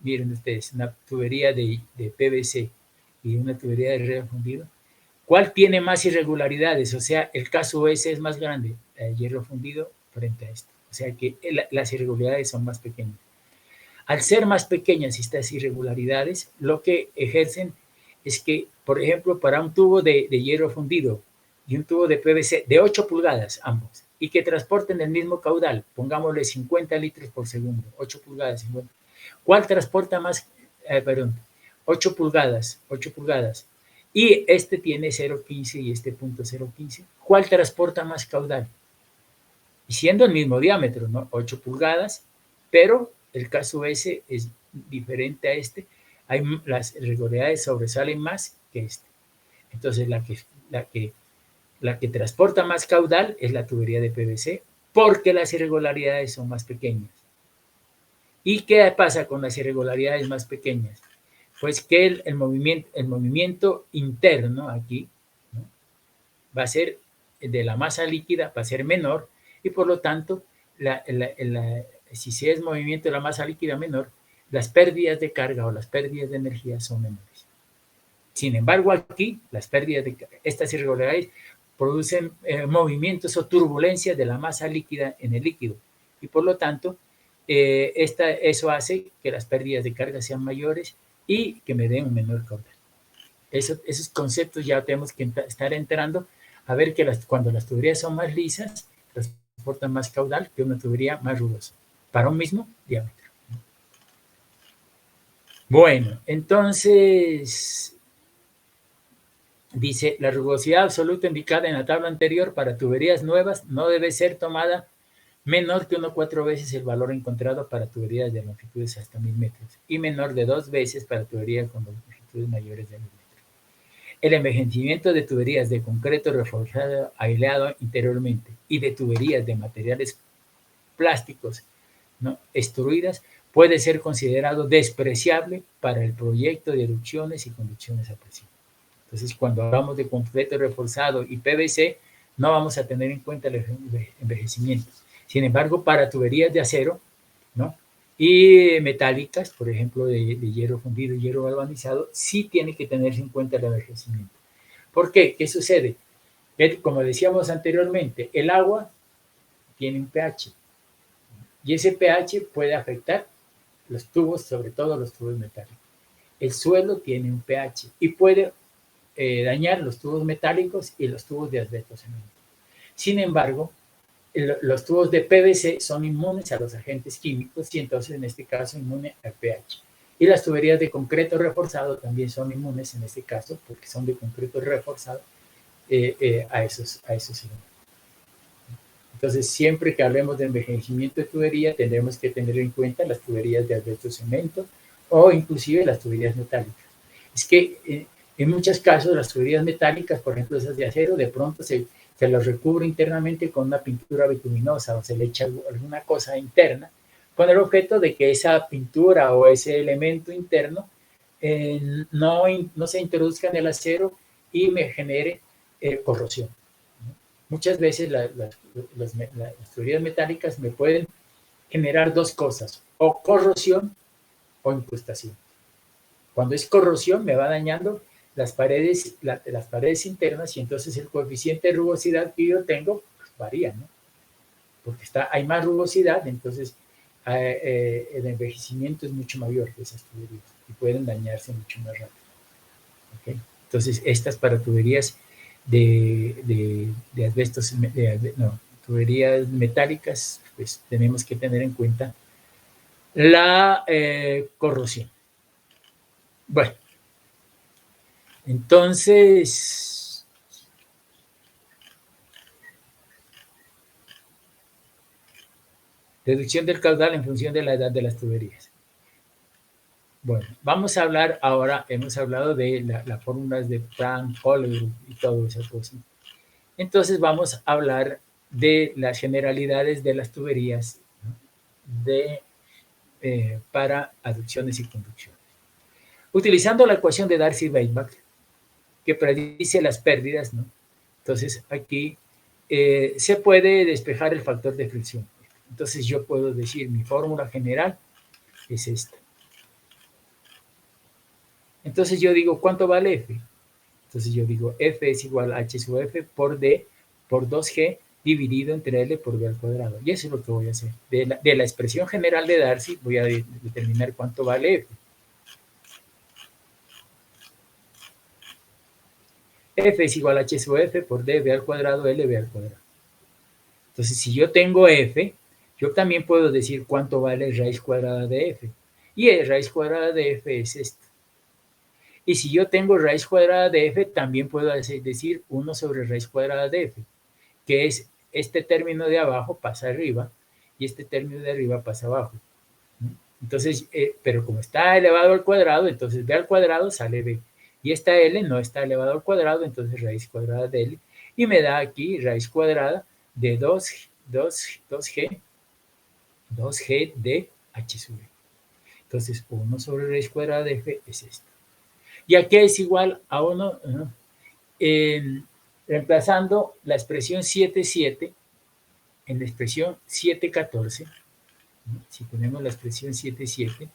miren ustedes, una tubería de PVC y una tubería de hierro fundido, ¿cuál tiene más irregularidades? O sea, el caso S es más grande, el hierro fundido frente a esto. O sea que las irregularidades son más pequeñas. Al ser más pequeñas estas irregularidades, lo que ejercen es que, por ejemplo, para un tubo de hierro fundido y un tubo de PVC de 8 pulgadas ambos, y que transporten el mismo caudal, pongámosle 50 litros por segundo, 8 pulgadas, 50. ¿Cuál transporta más? 8 pulgadas, y este tiene 0,15 y este 0,015. ¿Cuál transporta más caudal? Y siendo el mismo diámetro, ¿no? 8 pulgadas, pero el caso S es diferente a este. Las irregularidades sobresalen más que este. Entonces, la que transporta más caudal es la tubería de PVC, porque las irregularidades son más pequeñas. ¿Y qué pasa con las irregularidades más pequeñas? Pues que el movimiento interno aquí, ¿no?, va a ser de la masa líquida, va a ser menor, y por lo tanto, si se es movimiento de la masa líquida menor, las pérdidas de carga o las pérdidas de energía son menores. Sin embargo, aquí, las pérdidas de estas irregularidades producen movimientos o turbulencias de la masa líquida en el líquido, y por lo tanto, eso hace que las pérdidas de carga sean mayores y que me den un menor caudal. Esos conceptos ya tenemos que estar entrando a ver que cuando las tuberías son más lisas, transportan más caudal que una tubería más rugosa, para un mismo diámetro. Bueno, entonces, dice, la rugosidad absoluta indicada en la tabla anterior para tuberías nuevas no debe ser tomada menor que 1,4 veces el valor encontrado para tuberías de longitudes hasta 1000 metros y menor de 2 veces para tuberías con longitudes mayores de 1000 metros. El envejecimiento de tuberías de concreto reforzado aislado interiormente y de tuberías de materiales plásticos, ¿no?, extruidas puede ser considerado despreciable para el proyecto de erupciones y conducciones a presión. Entonces, cuando hablamos de concreto reforzado y PVC, no vamos a tener en cuenta el envejecimiento. Sin embargo, para tuberías de acero, ¿no?, y metálicas, por ejemplo, de hierro fundido y hierro galvanizado, sí tiene que tenerse en cuenta el envejecimiento. ¿Por qué? ¿Qué sucede? Como decíamos anteriormente, el agua tiene un pH y ese pH puede afectar los tubos, sobre todo los tubos metálicos. El suelo tiene un pH y puede dañar los tubos metálicos y los tubos de asbestocemento. Sin embargo, los tubos de PVC son inmunes a los agentes químicos y entonces en este caso inmune al pH. Y las tuberías de concreto reforzado también son inmunes en este caso porque son de concreto reforzado a esos elementos. Entonces, siempre que hablemos de envejecimiento de tubería, tendremos que tener en cuenta las tuberías de asbestocemento o inclusive las tuberías metálicas. Es que en muchos casos las tuberías metálicas, por ejemplo esas de acero, de pronto se las recubre internamente con una pintura bituminosa o se le echa alguna cosa interna con el objeto de que esa pintura o ese elemento interno no se introduzca en el acero y me genere corrosión. Muchas veces las tuberías metálicas me pueden generar dos cosas, o corrosión o incrustación. Cuando es corrosión me va dañando las paredes internas y entonces el coeficiente de rugosidad que yo tengo pues, varía, ¿no? Porque hay más rugosidad, entonces el envejecimiento es mucho mayor de esas tuberías y pueden dañarse mucho más rápido. ¿Okay? Entonces, estas para tuberías de asbestos, tuberías metálicas, pues tenemos que tener en cuenta la corrosión. Bueno, entonces, reducción del caudal en función de la edad de las tuberías. Bueno, vamos a hablar ahora, hemos hablado de las fórmulas de Planck, Hollerith y todo eso. Entonces vamos a hablar de las generalidades de las tuberías, ¿no?, para aducciones y conducciones. Utilizando la ecuación de Darcy-Weisbach, que predice las pérdidas, ¿no? Entonces, aquí se puede despejar el factor de fricción. Entonces, yo puedo decir, mi fórmula general es esta. Entonces, yo digo, ¿cuánto vale F? Entonces, yo digo, F es igual a H sub F por D por 2G dividido entre L por B al cuadrado. Y eso es lo que voy a hacer. De la expresión general de Darcy, voy a determinar cuánto vale F. F es igual a H sub F por D, B al cuadrado, L, B al cuadrado. Entonces, si yo tengo F, yo también puedo decir cuánto vale raíz cuadrada de F. Y raíz cuadrada de F es esto. Y si yo tengo raíz cuadrada de F, también puedo decir 1 sobre raíz cuadrada de F, que es este término de abajo pasa arriba y este término de arriba pasa abajo. Entonces, pero como está elevado al cuadrado, entonces B al cuadrado sale B. Y esta L no está elevado al cuadrado, entonces raíz cuadrada de L. Y me da aquí raíz cuadrada de 2G de H sub E. Entonces, 1 sobre raíz cuadrada de F es esto. Y aquí es igual a 1, ¿no? Reemplazando la expresión 7,7 en la expresión 7,14. Si ponemos la expresión 7,7,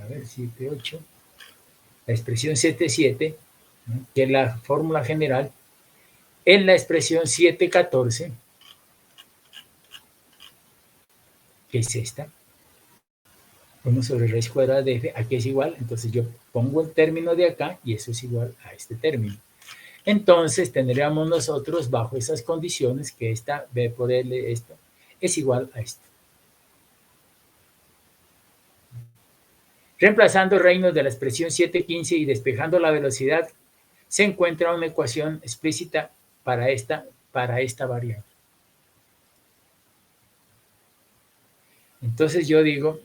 a ver, 7,8, la expresión 7,7, ¿no? Que es la fórmula general, en la expresión 7,14, que es esta, 1 sobre raíz cuadrada de F, aquí es igual, entonces yo pongo el término de acá y eso es igual a este término. Entonces tendríamos nosotros bajo esas condiciones que esta B por L, esto, es igual a esto. Reemplazando reinos de la expresión 7,15 y despejando la velocidad, se encuentra una ecuación explícita para esta variable. Entonces yo digo,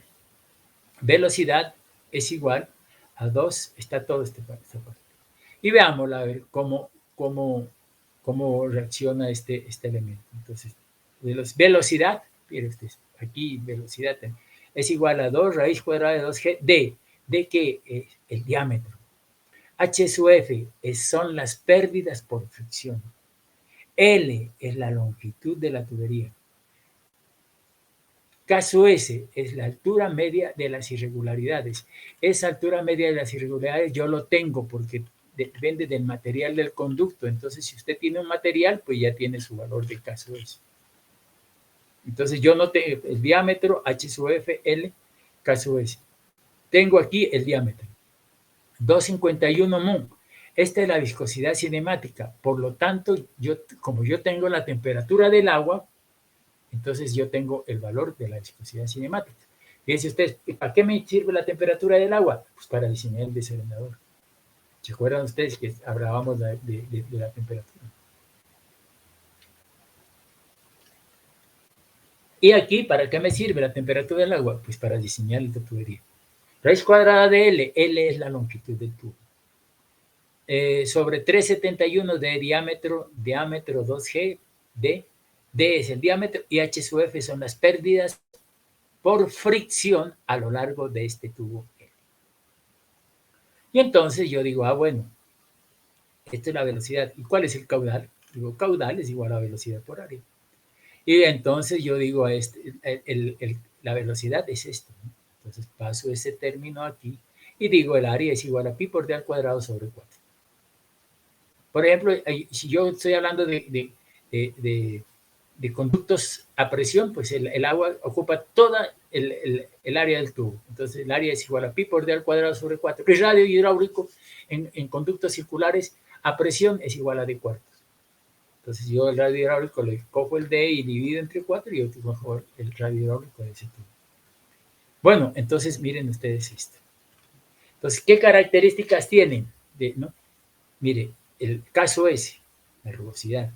velocidad es igual a 2, está todo esta parte. Y veamos a ver cómo reacciona este elemento. Entonces, velocidad, mire usted, aquí velocidad es igual a 2 raíz cuadrada de 2G de que el diámetro. H sub F son las pérdidas por fricción. L es la longitud de la tubería. K sub S es la altura media de las irregularidades. Esa altura media de las irregularidades yo lo tengo porque depende del material del conducto. Entonces, si usted tiene un material, pues ya tiene su valor de K sub S. Entonces, yo no tengo el diámetro, H sub F, L, K sub S. Tengo aquí el diámetro. 251 mol. Esta es la viscosidad cinemática. Por lo tanto, como yo tengo la temperatura del agua, entonces yo tengo el valor de la viscosidad cinemática. Fíjense ustedes, ¿para qué me sirve la temperatura del agua? Pues para diseñar el desalentador. ¿Se acuerdan ustedes que hablábamos de la temperatura? Y aquí, ¿para qué me sirve la temperatura del agua? Pues para diseñar la tubería. Raíz cuadrada de L, L es la longitud del tubo. Sobre 371 de diámetro 2G, D es el diámetro y H sub F son las pérdidas por fricción a lo largo de este tubo L. Y entonces yo digo, bueno, esta es la velocidad. ¿Y cuál es el caudal? Digo, caudal es igual a velocidad por área. Y entonces yo digo, la velocidad es esto, ¿no? Entonces paso ese término aquí y digo, el área es igual a pi por d al cuadrado sobre 4. Por ejemplo, si yo estoy hablando de conductos a presión, pues el agua ocupa toda el área del tubo. Entonces el área es igual a pi por d al cuadrado sobre 4. El radio hidráulico en conductos circulares a presión es igual a d cuartos. Entonces yo el radio hidráulico le cojo el d y divido entre 4 y yo cojo el radio hidráulico de ese tubo. Bueno, entonces miren ustedes esto. Entonces, ¿qué características tienen? ¿No? Mire, el caso S, la rugosidad.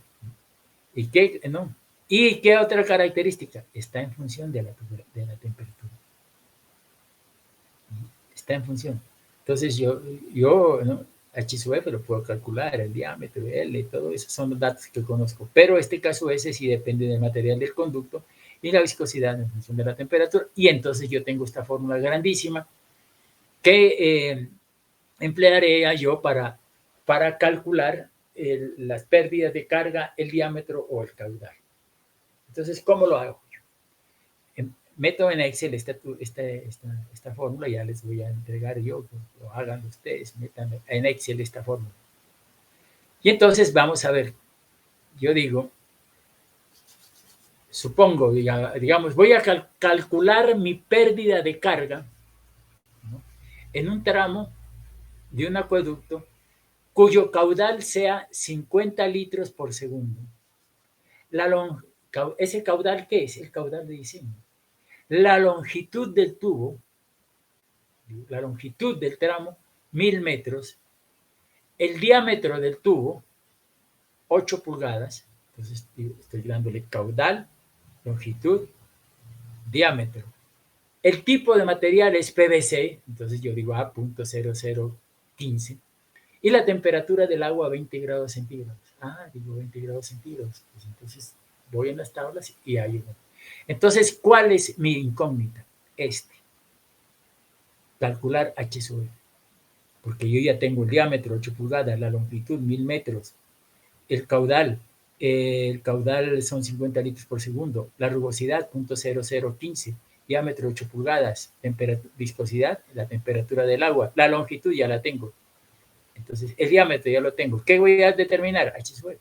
¿Y qué otra característica? Está en función de la temperatura. Está en función. Entonces, ¿no? H sub F lo puedo calcular, el diámetro, L, todo eso son los datos que conozco. Pero este caso S sí depende del material del conducto y la viscosidad en función de la temperatura. Y entonces yo tengo esta fórmula grandísima que emplearé yo para calcular las pérdidas de carga, el diámetro o el caudal. Entonces, ¿cómo lo hago? Meto en Excel esta fórmula, ya les voy a entregar yo, lo hagan ustedes, metan en Excel esta fórmula. Y entonces vamos a ver, yo digo, supongo, digamos, voy a calcular mi pérdida de carga, ¿no?, en un tramo de un acueducto cuyo caudal sea 50 litros por segundo. ¿Ese caudal qué es? El caudal de diseño. La longitud del tubo, la longitud del tramo, 1000 metros. El diámetro del tubo, 8 pulgadas. Entonces estoy dándole caudal, longitud, diámetro. El tipo de material es PVC, entonces yo digo A.0015. Y la temperatura del agua, 20 grados centígrados. Digo 20 grados centígrados. Pues entonces voy en las tablas y ahí. Entonces, ¿cuál es mi incógnita? Calcular H sub F. Porque yo ya tengo el diámetro, 8 pulgadas, la longitud, 1000 metros, el caudal son 50 litros por segundo, la rugosidad, 0.0015, diámetro 8 pulgadas, viscosidad, la temperatura del agua, la longitud ya la tengo. Entonces, el diámetro ya lo tengo. ¿Qué voy a determinar? H sub F.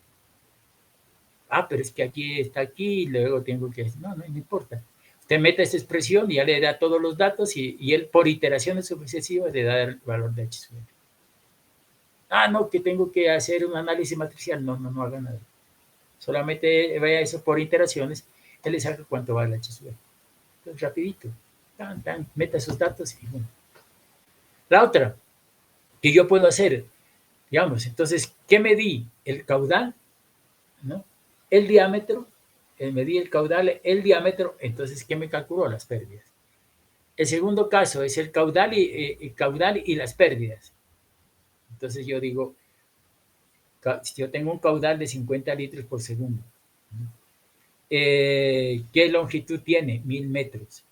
Pero es que aquí está aquí y luego tengo que... No importa. Usted mete esa expresión y ya le da todos los datos y él por iteraciones sucesivas le da el valor de H sub F. No, que tengo que hacer un análisis matricial. No haga nada. Solamente vaya eso por iteraciones, él le saca cuánto vale H sub F. Entonces, rapidito. Meta esos datos y bueno. La otra que yo puedo hacer, digamos, entonces, ¿qué medí? El caudal, ¿no? El diámetro, medí el caudal, el diámetro, entonces, ¿qué me calculó? Las pérdidas. El segundo caso es el caudal y las pérdidas. Entonces yo digo, si yo tengo un caudal de 50 litros por segundo, ¿qué longitud tiene? 1000 metros.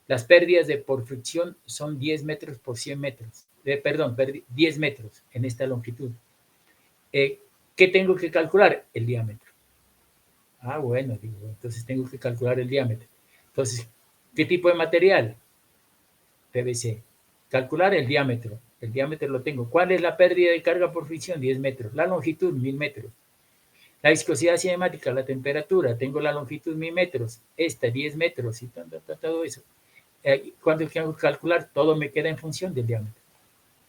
Las pérdidas por fricción son 10 metros por 100 metros. 10 metros en esta longitud. ¿Qué tengo que calcular? El diámetro. Bueno, digo, entonces tengo que calcular el diámetro. Entonces, ¿qué tipo de material? PVC. Calcular el diámetro. El diámetro lo tengo. ¿Cuál es la pérdida de carga por fricción? 10 metros. La longitud, 1000 metros. La viscosidad cinemática, la temperatura. Tengo la longitud 1000 metros. 10 metros y todo eso. Cuando tengo que calcular, todo me queda en función del diámetro.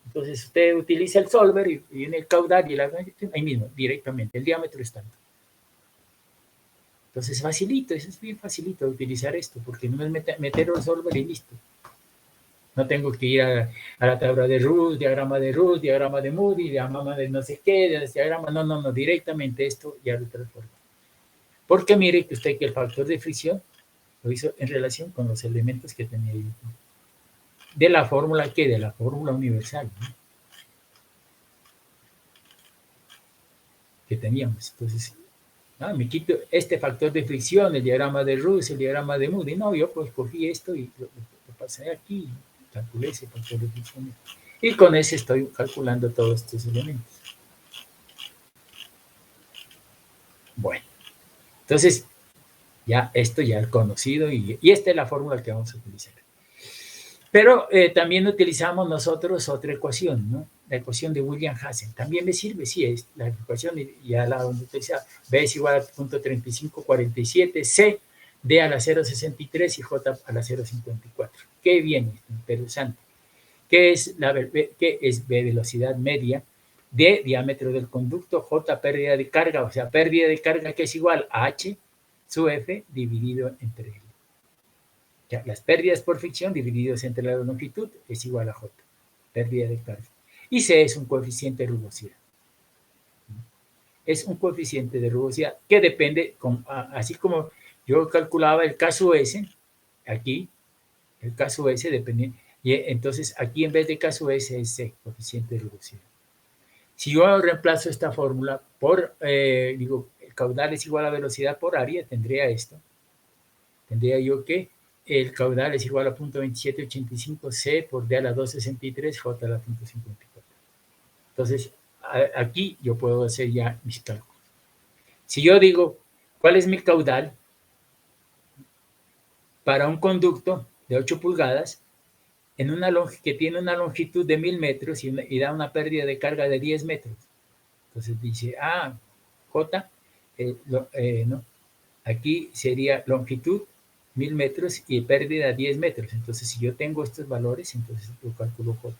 Entonces, usted utiliza el solver y en el caudal y ahí mismo, directamente. El diámetro es tanto. Entonces, facilito, eso es bien facilito utilizar esto, porque no es meter el solver y listo. No tengo que ir a la tabla de Ruth, diagrama de Moody, diagrama de no sé qué, diagrama, no, directamente esto ya lo transforma. Porque mire que usted que el factor de fricción lo hizo en relación con los elementos que tenía ahí. De la fórmula, ¿qué? De la fórmula universal, ¿no?, que teníamos. Entonces, me quito este factor de fricción, el diagrama de Ruth, el diagrama de Moody. No, yo pues cogí esto y lo pasé aquí, calculé ese factor de fricción. Y con ese estoy calculando todos estos elementos. Bueno, entonces, ya esto ya es conocido y esta es la fórmula que vamos a utilizar. Pero también utilizamos nosotros otra ecuación, ¿no? La ecuación de William-Hassen. También me sirve, sí, es la ecuación, ya la utiliza. B es igual a .3547, C, D a la 0.63 y J a la 0.54. Qué bien, interesante. ¿Qué es B, velocidad media, D, diámetro del conducto, J, pérdida de carga, o sea, pérdida de carga que es igual a H sub F dividido entre L. Ya, las pérdidas por fricción divididos entre la longitud es igual a J, pérdida de carga. Y C es un coeficiente de rugosidad. Es un coeficiente de rugosidad que depende, así como yo calculaba el caso S, aquí, el caso S depende, y entonces aquí en vez de caso S es C, coeficiente de rugosidad. Si yo reemplazo esta fórmula por, digo, el caudal es igual a velocidad por área, tendría esto. Tendría yo que el caudal es igual a 0.2785 C por D a la 263 J a la 0.54. Entonces, aquí yo puedo hacer ya mis cálculos. Si yo digo, ¿cuál es mi caudal para un conducto de 8 pulgadas en una que tiene una longitud de 1000 metros y da una pérdida de carga de 10 metros? Entonces dice, J, no, aquí sería longitud 1000 metros y pérdida 10 metros. Entonces, si yo tengo estos valores, entonces yo calculo J.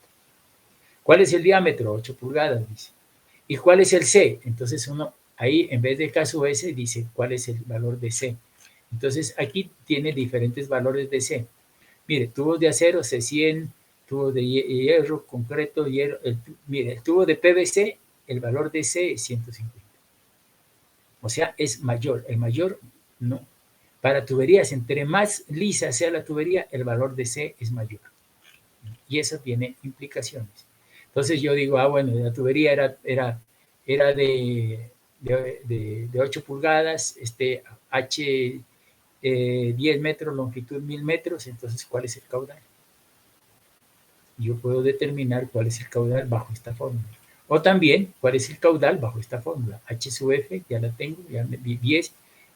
¿Cuál es el diámetro? 8 pulgadas, dice. ¿Y cuál es el C? Entonces uno, ahí en vez de K sub S, dice cuál es el valor de C. Entonces, aquí tiene diferentes valores de C. Mire, tubos de acero, C100, tubos de hierro, concreto, hierro. Mire, el tubo de PVC, el valor de C es 150. O sea, es mayor. El mayor, no. Para tuberías, entre más lisa sea la tubería, el valor de C es mayor. Y eso tiene implicaciones. Entonces yo digo, bueno, la tubería era de 8 pulgadas, H 10 metros, longitud 1000 metros, entonces ¿cuál es el caudal? Yo puedo determinar cuál es el caudal bajo esta fórmula. O también, ¿cuál es el caudal bajo esta fórmula? H sub F, ya la tengo, ya 10,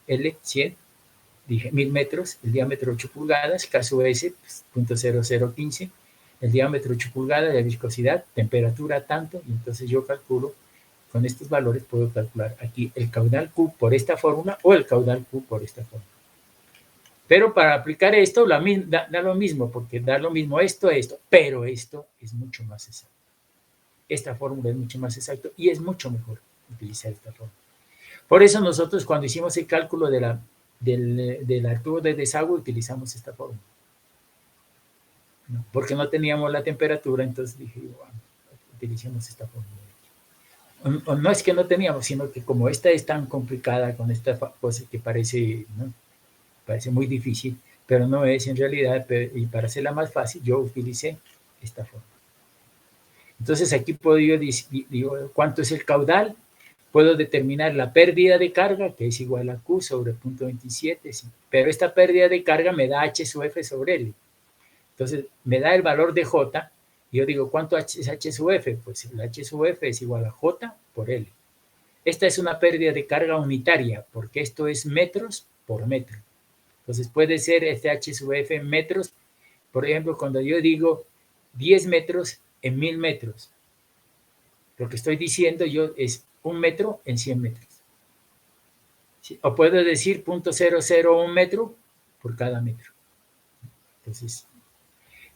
L 100, dije 1000 metros, el diámetro 8 pulgadas, K sub S, pues, 0.0015, el diámetro 8 pulgadas, la viscosidad, temperatura tanto, y entonces yo calculo, con estos valores puedo calcular aquí el caudal Q por esta fórmula o el caudal Q por esta fórmula. Pero para aplicar esto, da lo mismo, porque da lo mismo esto, pero esto es mucho más exacto. Esta fórmula es mucho más exacta y es mucho mejor utilizar esta fórmula. Por eso nosotros cuando hicimos el cálculo del tubo de desagüe utilizamos esta fórmula. ¿No? Porque no teníamos la temperatura, entonces dije, bueno, utilicemos esta fórmula. No es que no teníamos, sino que como esta es tan complicada con esta cosa que parece, ¿no? Parece muy difícil, pero no es en realidad, y para hacerla más fácil, yo utilicé esta forma. Entonces aquí puedo yo digo, ¿cuánto es el caudal? Puedo determinar la pérdida de carga, que es igual a Q sobre 0.27, ¿sí? Pero esta pérdida de carga me da H sub F sobre L. Entonces me da el valor de J, y yo digo, ¿cuánto es H sub F? Pues el H sub F es igual a J por L. Esta es una pérdida de carga unitaria, porque esto es metros por metro. Entonces puede ser este H sub F en metros. Por ejemplo, cuando yo digo 10 metros en 1000 metros, lo que estoy diciendo yo es 1 metro en 100 metros. ¿Sí? O puedo decir 0.001 metro por cada metro. Entonces,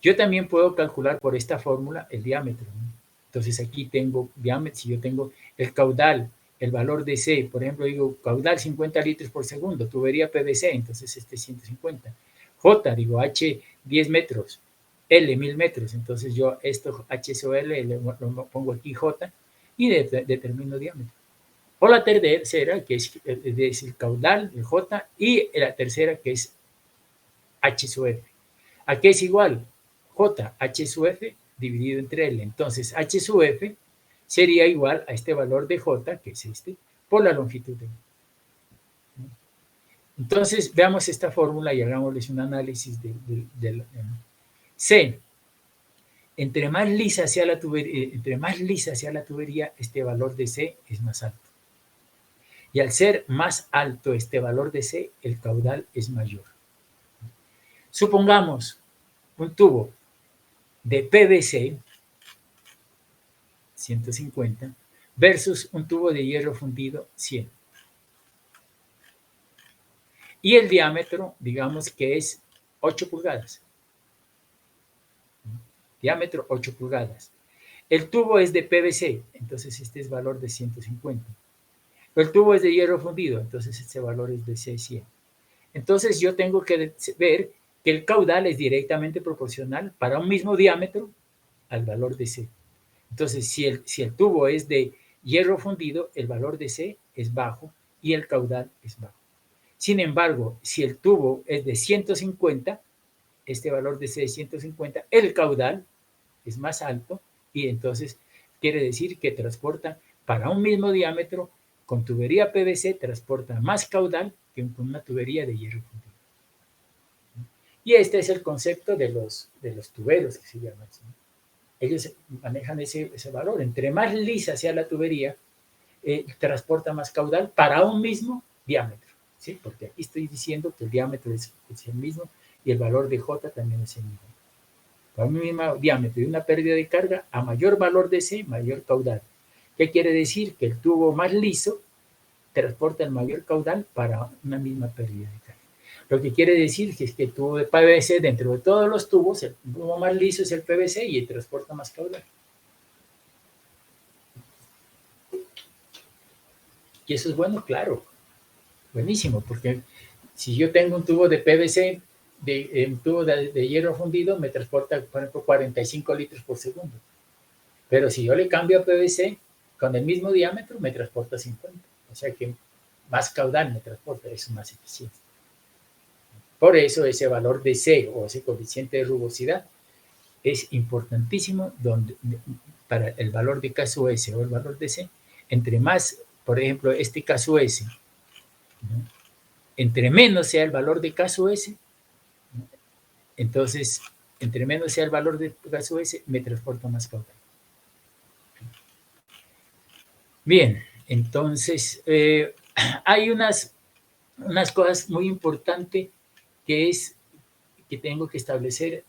yo también puedo calcular por esta fórmula el diámetro, ¿no? Entonces aquí tengo diámetro, si yo tengo el caudal, el valor de C, por ejemplo, digo caudal 50 litros por segundo, tubería PVC, entonces este es 150. J, digo H 10 metros, L 1000 metros, entonces yo esto H sobre L lo pongo aquí J y determino diámetro. O la tercera, que es el caudal, el J, y la tercera que es H sub F. ¿A qué es igual? J, H sub F dividido entre L. Entonces, H sub F sería igual a este valor de J, que es este, por la longitud de L. Entonces, veamos esta fórmula y hagámosles un análisis del C. Entre más lisa sea la tubería, este valor de C es más alto. Y al ser más alto este valor de C, el caudal es mayor. Supongamos un tubo de PVC 150 versus un tubo de hierro fundido 100. Y el diámetro, digamos que es 8 pulgadas. Diámetro 8 pulgadas. El tubo es de PVC, entonces este es valor de 150. El tubo es de hierro fundido, entonces este valor es de C100. Entonces yo tengo que ver que el caudal es directamente proporcional para un mismo diámetro al valor de C. Entonces, si el tubo es de hierro fundido, el valor de C es bajo y el caudal es bajo. Sin embargo, si el tubo es de 150, este valor de C es 150, el caudal es más alto y entonces quiere decir que transporta para un mismo diámetro, con tubería PVC transporta más caudal que con una tubería de hierro fundido. Y este es el concepto de los tuberos, que se llaman así. Ellos manejan ese valor. Entre más lisa sea la tubería, transporta más caudal para un mismo diámetro, ¿sí? Porque aquí estoy diciendo que el diámetro es el mismo y el valor de J también es el mismo. Para un mismo diámetro y una pérdida de carga, a mayor valor de C, mayor caudal. ¿Qué quiere decir? Que el tubo más liso transporta el mayor caudal para una misma pérdida de carga. Lo que quiere decir que es que el tubo de PVC, dentro de todos los tubos, el tubo más liso es el PVC y transporta más caudal. Y eso es bueno, claro, buenísimo, porque si yo tengo un tubo de PVC, un tubo de hierro fundido, me transporta, por ejemplo, 45 litros por segundo. Pero si yo le cambio a PVC, con el mismo diámetro, me transporta 50. O sea que más caudal me transporta, eso es más eficiente. Por eso ese valor de C o ese coeficiente de rugosidad es importantísimo para el valor de caso S o el valor de C. Entre más, por ejemplo, este caso S, ¿no? Entre menos sea el valor de caso S, ¿no? Entonces, entre menos sea el valor de caso S, me transporta más caudal. Bien, entonces, hay unas cosas muy importantes que tengo que establecer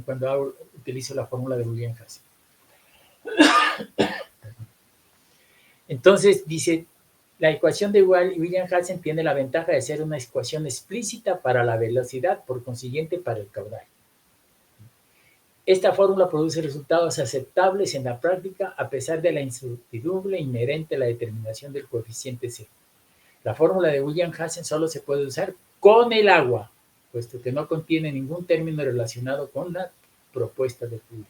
cuando utilizo la fórmula de William-Hassen. Entonces, dice, la ecuación de William-Hassen tiene la ventaja de ser una ecuación explícita para la velocidad, por consiguiente, para el caudal. Esta fórmula produce resultados aceptables en la práctica a pesar de la incertidumbre inherente a la determinación del coeficiente C. La fórmula de William-Hassen solo se puede usar con el agua, puesto que no contiene ningún término relacionado con la propuesta de fluido.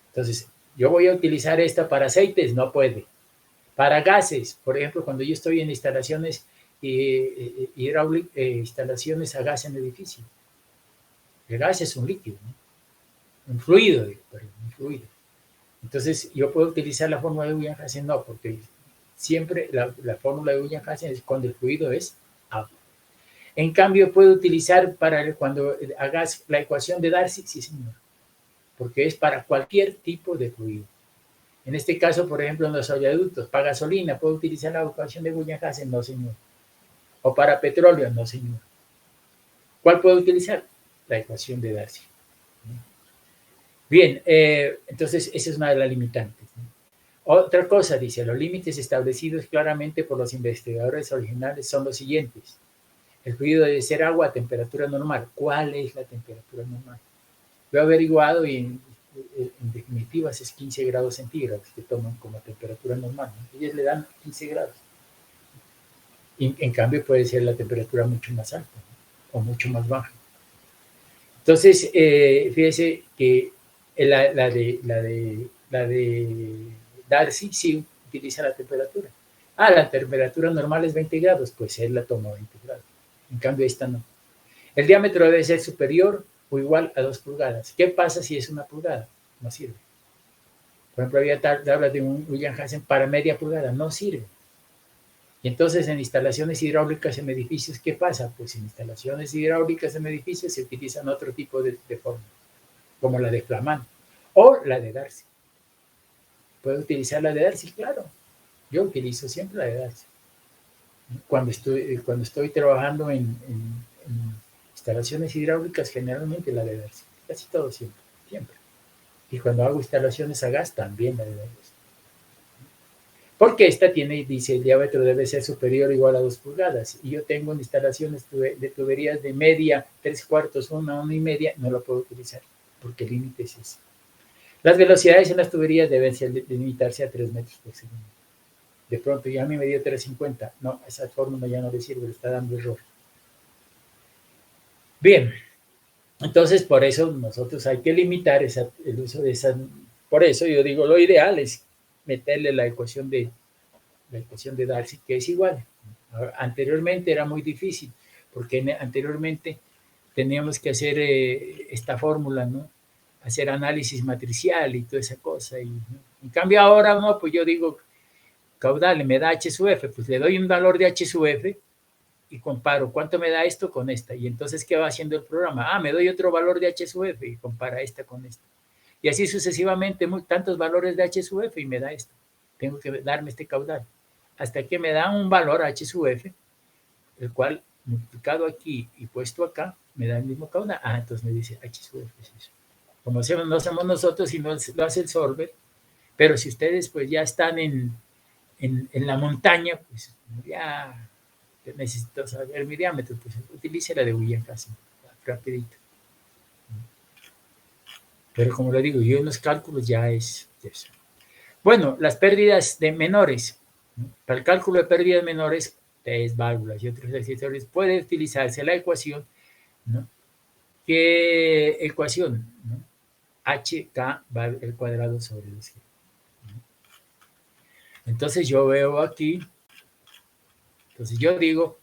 Entonces, yo voy a utilizar esta para aceites, no puede. Para gases, por ejemplo, cuando yo estoy en instalaciones hidráulicas, instalaciones a gas en edificio. El gas es un líquido, ¿no? Un fluido. Entonces, yo puedo utilizar la fórmula de William-Hassen, no, porque siempre la fórmula de William-Hassen es cuando el fluido es agua. En cambio, puedo utilizar cuando hagas la ecuación de Darcy, sí, señor, porque es para cualquier tipo de fluido. En este caso, por ejemplo, en los oleoductos, para gasolina, ¿puedo utilizar la ecuación de William-Hassen? No, señor. O para petróleo, no, señor. ¿Cuál puedo utilizar? La ecuación de Darcy. Bien, entonces esa es una de las limitantes. Otra cosa, dice, los límites establecidos claramente por los investigadores originales son los siguientes. El fluido debe ser agua a temperatura normal. ¿Cuál es la temperatura normal? Lo he averiguado y en definitiva es 15 grados centígrados que toman como temperatura normal, ¿no? Ellos le dan 15 grados. Y en cambio puede ser la temperatura mucho más alta, ¿no? O mucho más baja. Entonces, fíjese que la de Darcy sí utiliza la temperatura. La temperatura normal es 20 grados, pues él la toma a 20 grados. En cambio, esta no. El diámetro debe ser superior o igual a 2 pulgadas. ¿Qué pasa si es 1 pulgada? No sirve. Por ejemplo, habla de un William-Hassen para media pulgada, no sirve. Y entonces en instalaciones hidráulicas en edificios, ¿qué pasa? Pues en instalaciones hidráulicas en edificios se utilizan otro tipo de fórmula, como la de Flamand o la de Darcy. ¿Puedo utilizar la de Darcy? Claro. Yo utilizo siempre la de Darcy. Cuando estoy trabajando en instalaciones hidráulicas, generalmente la de Darcy. Casi todo siempre. Y cuando hago instalaciones a gas, también la de Darcy. Porque esta dice, el diámetro debe ser superior o igual a 2 pulgadas. Y yo tengo instalaciones de tuberías de media, 3/4, 1,5, no lo puedo utilizar, porque el límite es ese. Las velocidades en las tuberías deben limitarse a 3 metros por segundo. De pronto, ya a mí me dio 350. No, esa fórmula ya no le sirve, le está dando error. Bien, entonces por eso nosotros hay que limitar el uso de esa. Por eso yo digo, lo ideal es meterle la ecuación de Darcy, que es igual. Anteriormente era muy difícil, porque anteriormente teníamos que hacer esta fórmula, ¿no? hacer análisis matricial y toda esa cosa. Y, ¿no? En cambio ahora, no, pues yo digo, caudal me da H sub F, pues le doy un valor de H sub F y comparo cuánto me da esto con esta. Y entonces, ¿qué va haciendo el programa? Ah, me doy otro valor de H sub F y compara esta con esta. Y así sucesivamente, tantos valores de H sub F y me da esto. Tengo que darme este caudal. Hasta que me da un valor H sub F, el cual multiplicado aquí y puesto acá, me da el mismo caudal. Ah, entonces me dice H sub F es eso. Como no somos nosotros, sino lo hace el solver. Pero si ustedes pues ya están en la montaña, pues ya necesito saber mi diámetro, pues utilice la de William-Hasselbalch, rapidito. Pero como le digo, yo en los cálculos ya es eso. Bueno, las pérdidas de menores. Para el cálculo de pérdidas menores, test, válvulas y otros accesorios, puede utilizarse la ecuación, ¿no? ¿Qué ecuación? ¿No? HK va al cuadrado sobre 2G. Entonces yo veo aquí, entonces yo digo,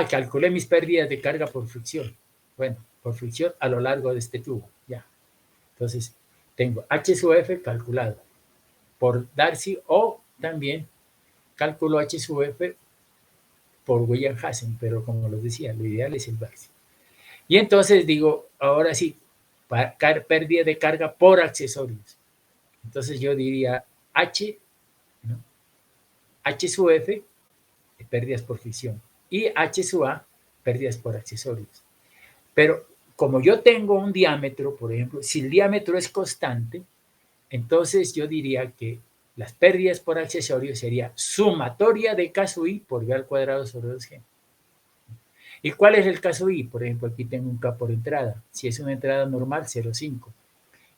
calculé mis pérdidas de carga por fricción. Bueno, por fricción a lo largo de este tubo, ya. Entonces tengo H sub F calculado por Darcy o también calculo H sub F por William-Hasselbalch, pero como les decía, lo ideal es el Darcy. Y entonces digo, ahora sí, pérdida de carga por accesorios. Entonces yo diría H, ¿no? H sub F, pérdidas por fricción, y H sub A, pérdidas por accesorios. Pero como yo tengo un diámetro, por ejemplo, si el diámetro es constante, entonces yo diría que las pérdidas por accesorios sería sumatoria de K sub I por V al cuadrado sobre 2G. ¿Y cuál es el K sub I? Por ejemplo, aquí tengo un K por entrada. Si es una entrada normal, 0,5.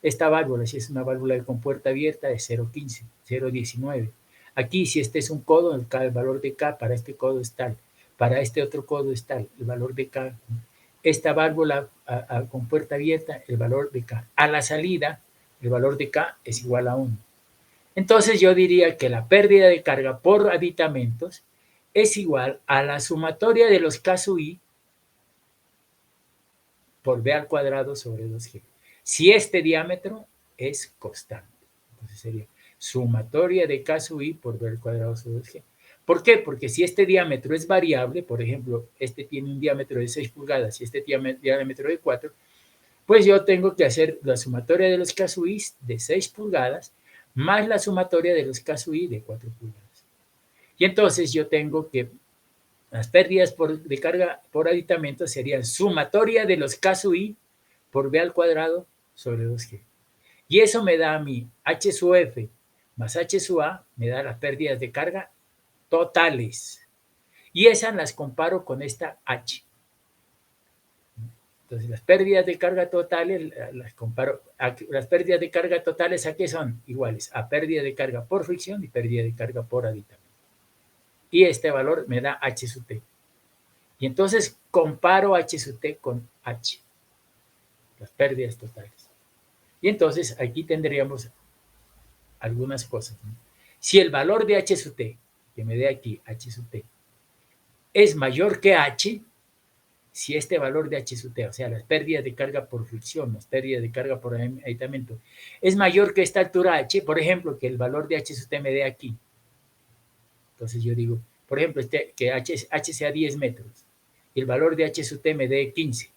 Esta válvula, si es una válvula de compuerta abierta, es 0,15, 0,19. Aquí, si este es un codo, el valor de K para este codo es tal. Para este otro codo es tal. El valor de K. Esta válvula a compuerta abierta, el valor de K. A la salida, el valor de K es igual a 1. Entonces yo diría que la pérdida de carga por aditamentos es igual a la sumatoria de los K sub I por V al cuadrado sobre 2G. Si este diámetro es constante. Entonces sería sumatoria de K sub I por V al cuadrado sobre 2G. ¿Por qué? Porque si este diámetro es variable, por ejemplo, este tiene un diámetro de 6 pulgadas y este diámetro de 4, pues yo tengo que hacer la sumatoria de los K sub I de 6 pulgadas más la sumatoria de los K sub I de 4 pulgadas. Y entonces yo tengo que las pérdidas de carga por aditamento serían sumatoria de los K sub I por V al cuadrado sobre 2G. Y eso me da a mí H sub F más H sub A, me da las pérdidas de carga totales. Y esas las comparo con esta H. Entonces, las pérdidas de carga totales las comparo. Las pérdidas de carga totales, ¿a qué son? Iguales a pérdida de carga por fricción y pérdida de carga por aditamento. Y este valor me da H sub T. Y entonces comparo H sub T con H, las pérdidas totales. Y entonces aquí tendríamos algunas cosas, ¿no? Si el valor de H sub T, que me dé aquí H sub T, es mayor que H, si este valor de H sub T, o sea, las pérdidas de carga por fricción, las pérdidas de carga por aditamento, es mayor que esta altura H, por ejemplo, que el valor de H sub T me dé aquí. Entonces yo digo, por ejemplo, que H sea 10 metros y el valor de H sub T me dé 15.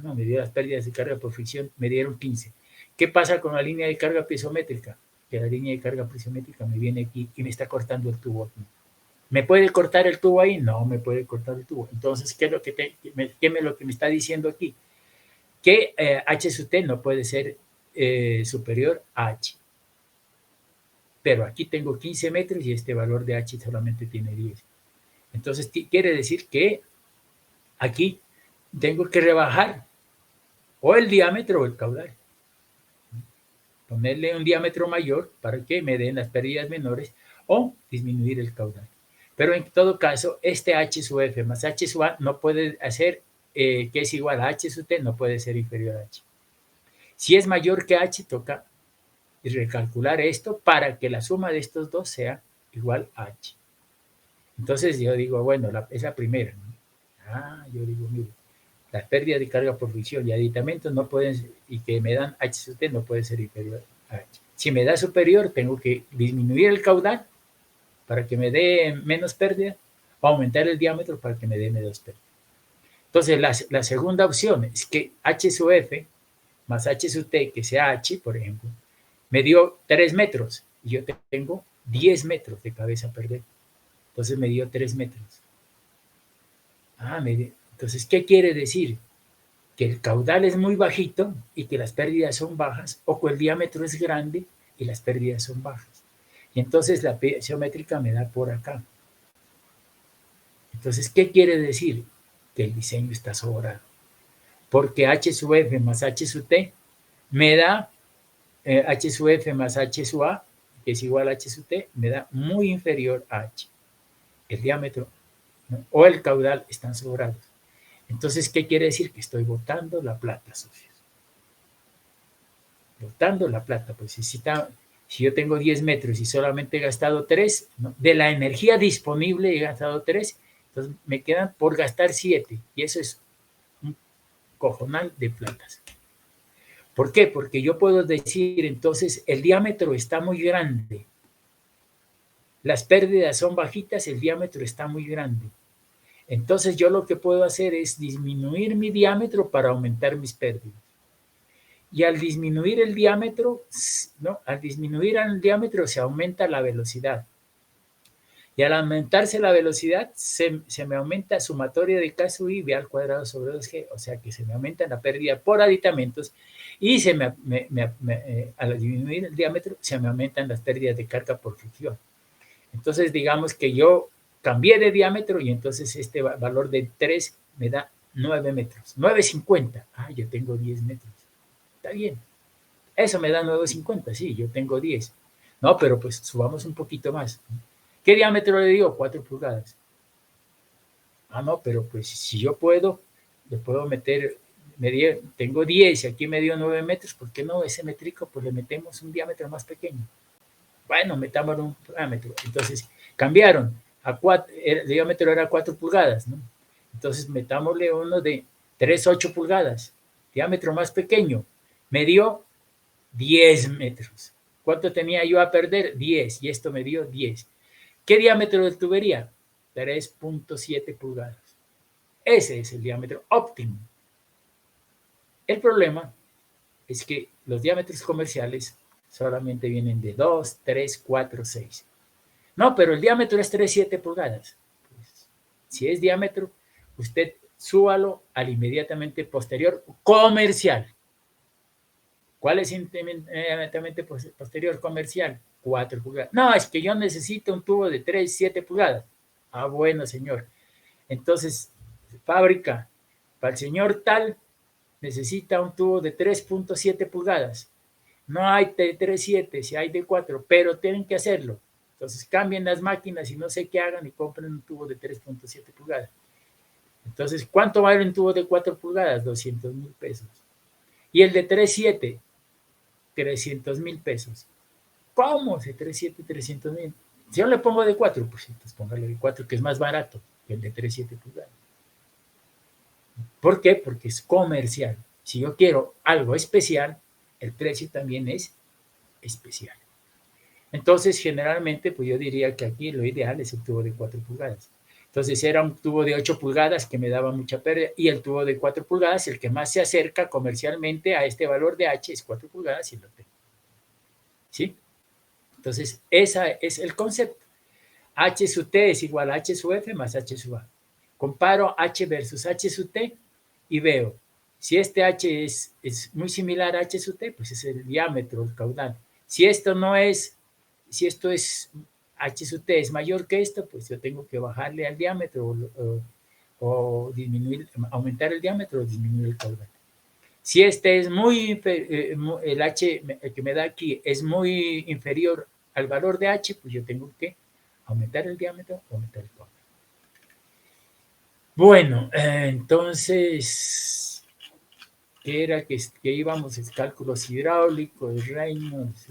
No, me dio las pérdidas de carga por fricción, me dieron 15. ¿Qué pasa con la línea de carga piezométrica? Que la línea de carga piezométrica me viene aquí y me está cortando el tubo aquí. ¿Me puede cortar el tubo ahí? No, me puede cortar el tubo. Entonces, ¿qué es lo que me está diciendo aquí? Que H sub T no puede ser superior a H. Pero aquí tengo 15 metros y este valor de H solamente tiene 10. Entonces, quiere decir que aquí tengo que rebajar o el diámetro o el caudal. Ponerle un diámetro mayor para que me den las pérdidas menores o disminuir el caudal. Pero en todo caso, este H sub F más H sub A no puede hacer que es igual a H sub T, no puede ser inferior a H. Si es mayor que H, toca recalcular esto para que la suma de estos dos sea igual a H. Entonces yo digo, bueno, es la primera, ¿no? Yo digo, mire, Las pérdidas de carga por fricción y aditamentos no pueden, y que me dan H sub T no puede ser inferior a H. Si me da superior, tengo que disminuir el caudal para que me dé menos pérdida o aumentar el diámetro para que me dé menos pérdida. Entonces, la segunda opción es que H sub F más H sub T, que sea H, por ejemplo, me dio 3 metros y yo tengo 10 metros de cabeza a perder. Entonces me dio 3 metros. Entonces, ¿qué quiere decir? Que el caudal es muy bajito y que las pérdidas son bajas, o que el diámetro es grande y las pérdidas son bajas. Y entonces la geométrica me da por acá. Entonces, ¿qué quiere decir? Que el diseño está sobrado. Porque H sub F más H sub T me da H sub F más H sub A, que es igual a H sub T, me da muy inferior a H. El diámetro, ¿no?, o el caudal están sobrados. Entonces, ¿qué quiere decir? Que estoy botando la plata, socios. Botando la plata, pues si yo tengo 10 metros y solamente he gastado 3, ¿no?, de la energía disponible he gastado 3, entonces me quedan por gastar 7, y eso es un cojonal de platas. ¿Por qué? Porque yo puedo decir, entonces, el diámetro está muy grande, las pérdidas son bajitas, el diámetro está muy grande. Entonces yo lo que puedo hacer es disminuir mi diámetro para aumentar mis pérdidas. Y al disminuir el diámetro, ¿no?, al disminuir el diámetro se aumenta la velocidad. Y al aumentarse la velocidad, se me aumenta sumatoria de K sub I, V al cuadrado sobre 2G, o sea que se me aumenta la pérdida por aditamentos y al disminuir el diámetro, se me aumentan las pérdidas de carga por fricción. Entonces, digamos que yo cambié de diámetro y entonces este valor de 3 me da 9 metros. 9,50. Yo tengo 10 metros. Está bien. Eso me da 9,50. Sí, yo tengo 10. No, pero pues subamos un poquito más. ¿Qué diámetro le digo? 4 pulgadas. No, pero pues si yo puedo, le puedo meter, tengo 10 y aquí me dio 9 metros, ¿por qué no ese métrico? Pues le metemos un diámetro más pequeño. Bueno, metamos un diámetro. Entonces, cambiaron. El diámetro era 4 pulgadas, ¿no? Entonces, metámosle uno de 3,8 pulgadas. Diámetro más pequeño. Me dio 10 metros. ¿Cuánto tenía yo a perder? 10. Y esto me dio 10. ¿Qué diámetro de tubería? 3,7 pulgadas. Ese es el diámetro óptimo. El problema es que los diámetros comerciales solamente vienen de 2, 3, 4, 6. No, pero el diámetro es 3,7 pulgadas. Pues, si es diámetro, usted súbalo al inmediatamente posterior comercial. ¿Cuál es inmediatamente posterior comercial? 4 pulgadas. No, es que yo necesito un tubo de 3, 7 pulgadas. Bueno, señor. Entonces, fábrica, para el señor tal, necesita un tubo de 3,7 pulgadas. No hay de 3,7, si hay de 4, pero tienen que hacerlo. Entonces cambien las máquinas y no sé qué hagan y compren un tubo de 3,7 pulgadas. Entonces, ¿cuánto vale un tubo de 4 pulgadas? 200,000 pesos. Y el de 3,7, 300,000 pesos. ¿Cómo? Si 3,7, 300,000. Si yo le pongo de 4, pues entonces póngale de 4, que es más barato que el de 3,7 pulgadas. ¿Por qué? Porque es comercial. Si yo quiero algo especial, el precio también es especial. Entonces, generalmente, pues yo diría que aquí lo ideal es el tubo de 4 pulgadas. Entonces, era un tubo de 8 pulgadas que me daba mucha pérdida, y el tubo de 4 pulgadas, el que más se acerca comercialmente a este valor de H, es 4 pulgadas y lo tengo. ¿Sí? Entonces, ese es el concepto. H sub T es igual a H sub F más H sub A. Comparo H versus H sub T y veo, si este H es muy similar a H sub T, pues es el diámetro, el caudal. Si esto es H sub T es mayor que esto, pues yo tengo que bajarle al diámetro o disminuir, aumentar el diámetro o disminuir el caudal. Si este es el H el que me da aquí es muy inferior al valor de H, pues yo tengo que aumentar el diámetro o aumentar el caudal. Bueno, entonces, ¿qué era que íbamos? Cálculos hidráulicos, Reynolds,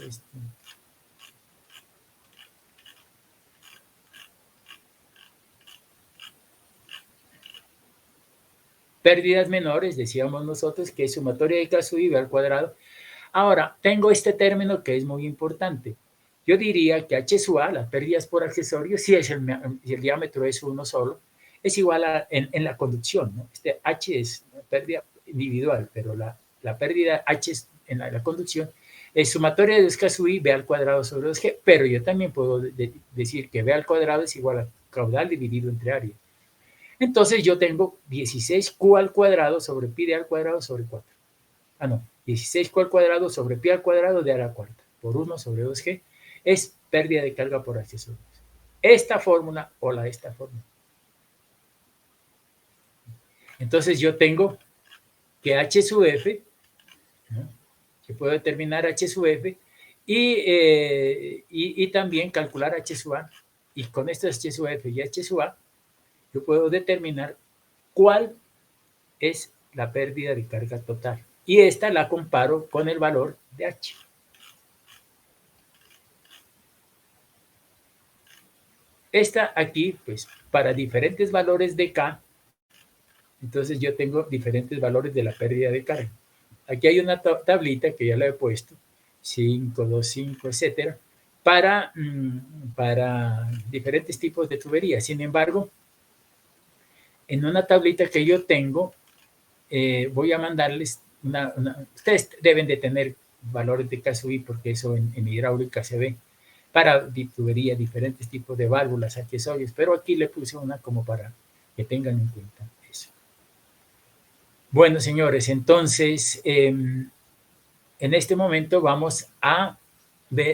pérdidas menores, decíamos nosotros, que es sumatoria de K sub I B al cuadrado. Ahora, tengo este término que es muy importante. Yo diría que H sub A, las pérdidas por accesorio, si el diámetro es uno solo, es igual a, en la conducción, ¿no? Este H es pérdida individual, pero la pérdida H en la conducción es sumatoria de 2K sub I B al cuadrado sobre 2G, pero yo también puedo decir que B al cuadrado es igual a caudal dividido entre área. Entonces yo tengo 16Q al cuadrado sobre pi d al cuadrado sobre 4. Ah, no, 16Q al cuadrado sobre pi al cuadrado de a la cuarta por 1 sobre 2G es pérdida de carga por accesorios. Esta fórmula o esta fórmula. Entonces yo tengo que H sub F, ¿no? Que puedo determinar H sub F y también calcular H sub A. Y con estos H sub F y H sub A, yo puedo determinar cuál es la pérdida de carga total. Y esta la comparo con el valor de H. Esta aquí, pues, para diferentes valores de K, entonces yo tengo diferentes valores de la pérdida de carga. Aquí hay una tablita que ya la he puesto, 5, 2, 5, etcétera, para diferentes tipos de tuberías. Sin embargo, en una tablita que yo tengo, voy a mandarles ustedes deben de tener valores de K sub I porque eso en hidráulica se ve para tuberías, diferentes tipos de válvulas, accesorios, pero aquí le puse una como para que tengan en cuenta eso. Bueno, señores, entonces en este momento vamos a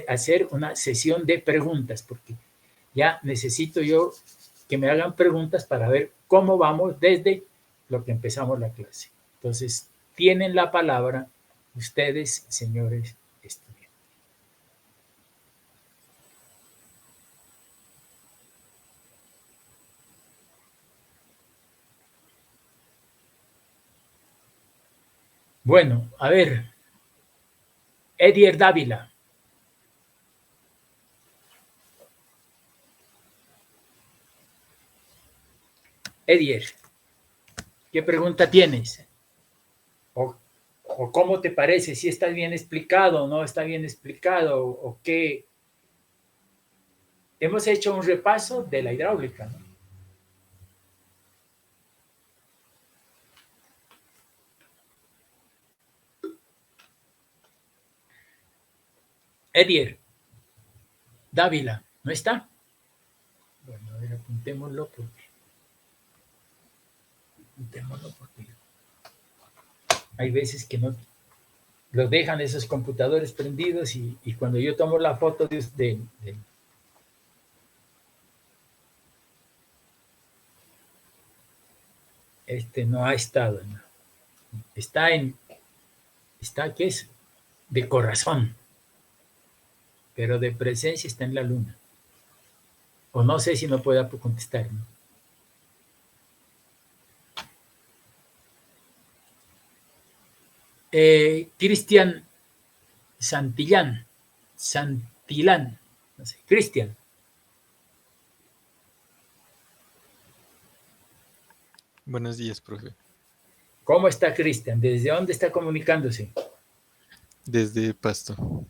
hacer una sesión de preguntas porque ya necesito yo que me hagan preguntas para ver cómo vamos desde lo que empezamos la clase. Entonces, tienen la palabra ustedes, señores estudiantes. Bueno, a ver, Edier Dávila. Edier, ¿qué pregunta tienes? ¿O cómo te parece? ¿Si está bien explicado o no está bien explicado? ¿O qué? Hemos hecho un repaso de la hidráulica, ¿no? Edier Dávila, ¿no está? Bueno, a ver, apuntémoslo porque hay veces que no los dejan esos computadores prendidos y cuando yo tomo la foto no ha estado, ¿no? Está ¿qué es? De corazón, pero de presencia está en la luna. O no sé si no pueda contestar, ¿no? Cristian Santillan, no sé, Cristian. Buenos días, profe. ¿Cómo está Cristian? ¿Desde dónde está comunicándose? Desde Pasto.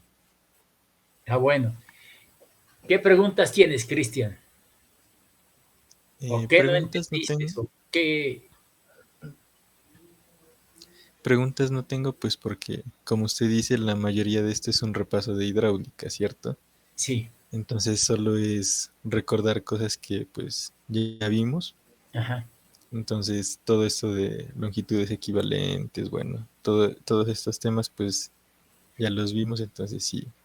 Ah, bueno. ¿Qué preguntas tienes, Cristian? ¿O qué no Preguntas no entendiste? tengo. ¿O qué? Preguntas no tengo, pues porque, como usted dice, la mayoría de esto es un repaso de hidráulica, ¿cierto? Sí. Entonces solo es recordar cosas que pues ya vimos. Ajá. Entonces todo esto de longitudes equivalentes, bueno, todos estos temas pues ya los vimos, entonces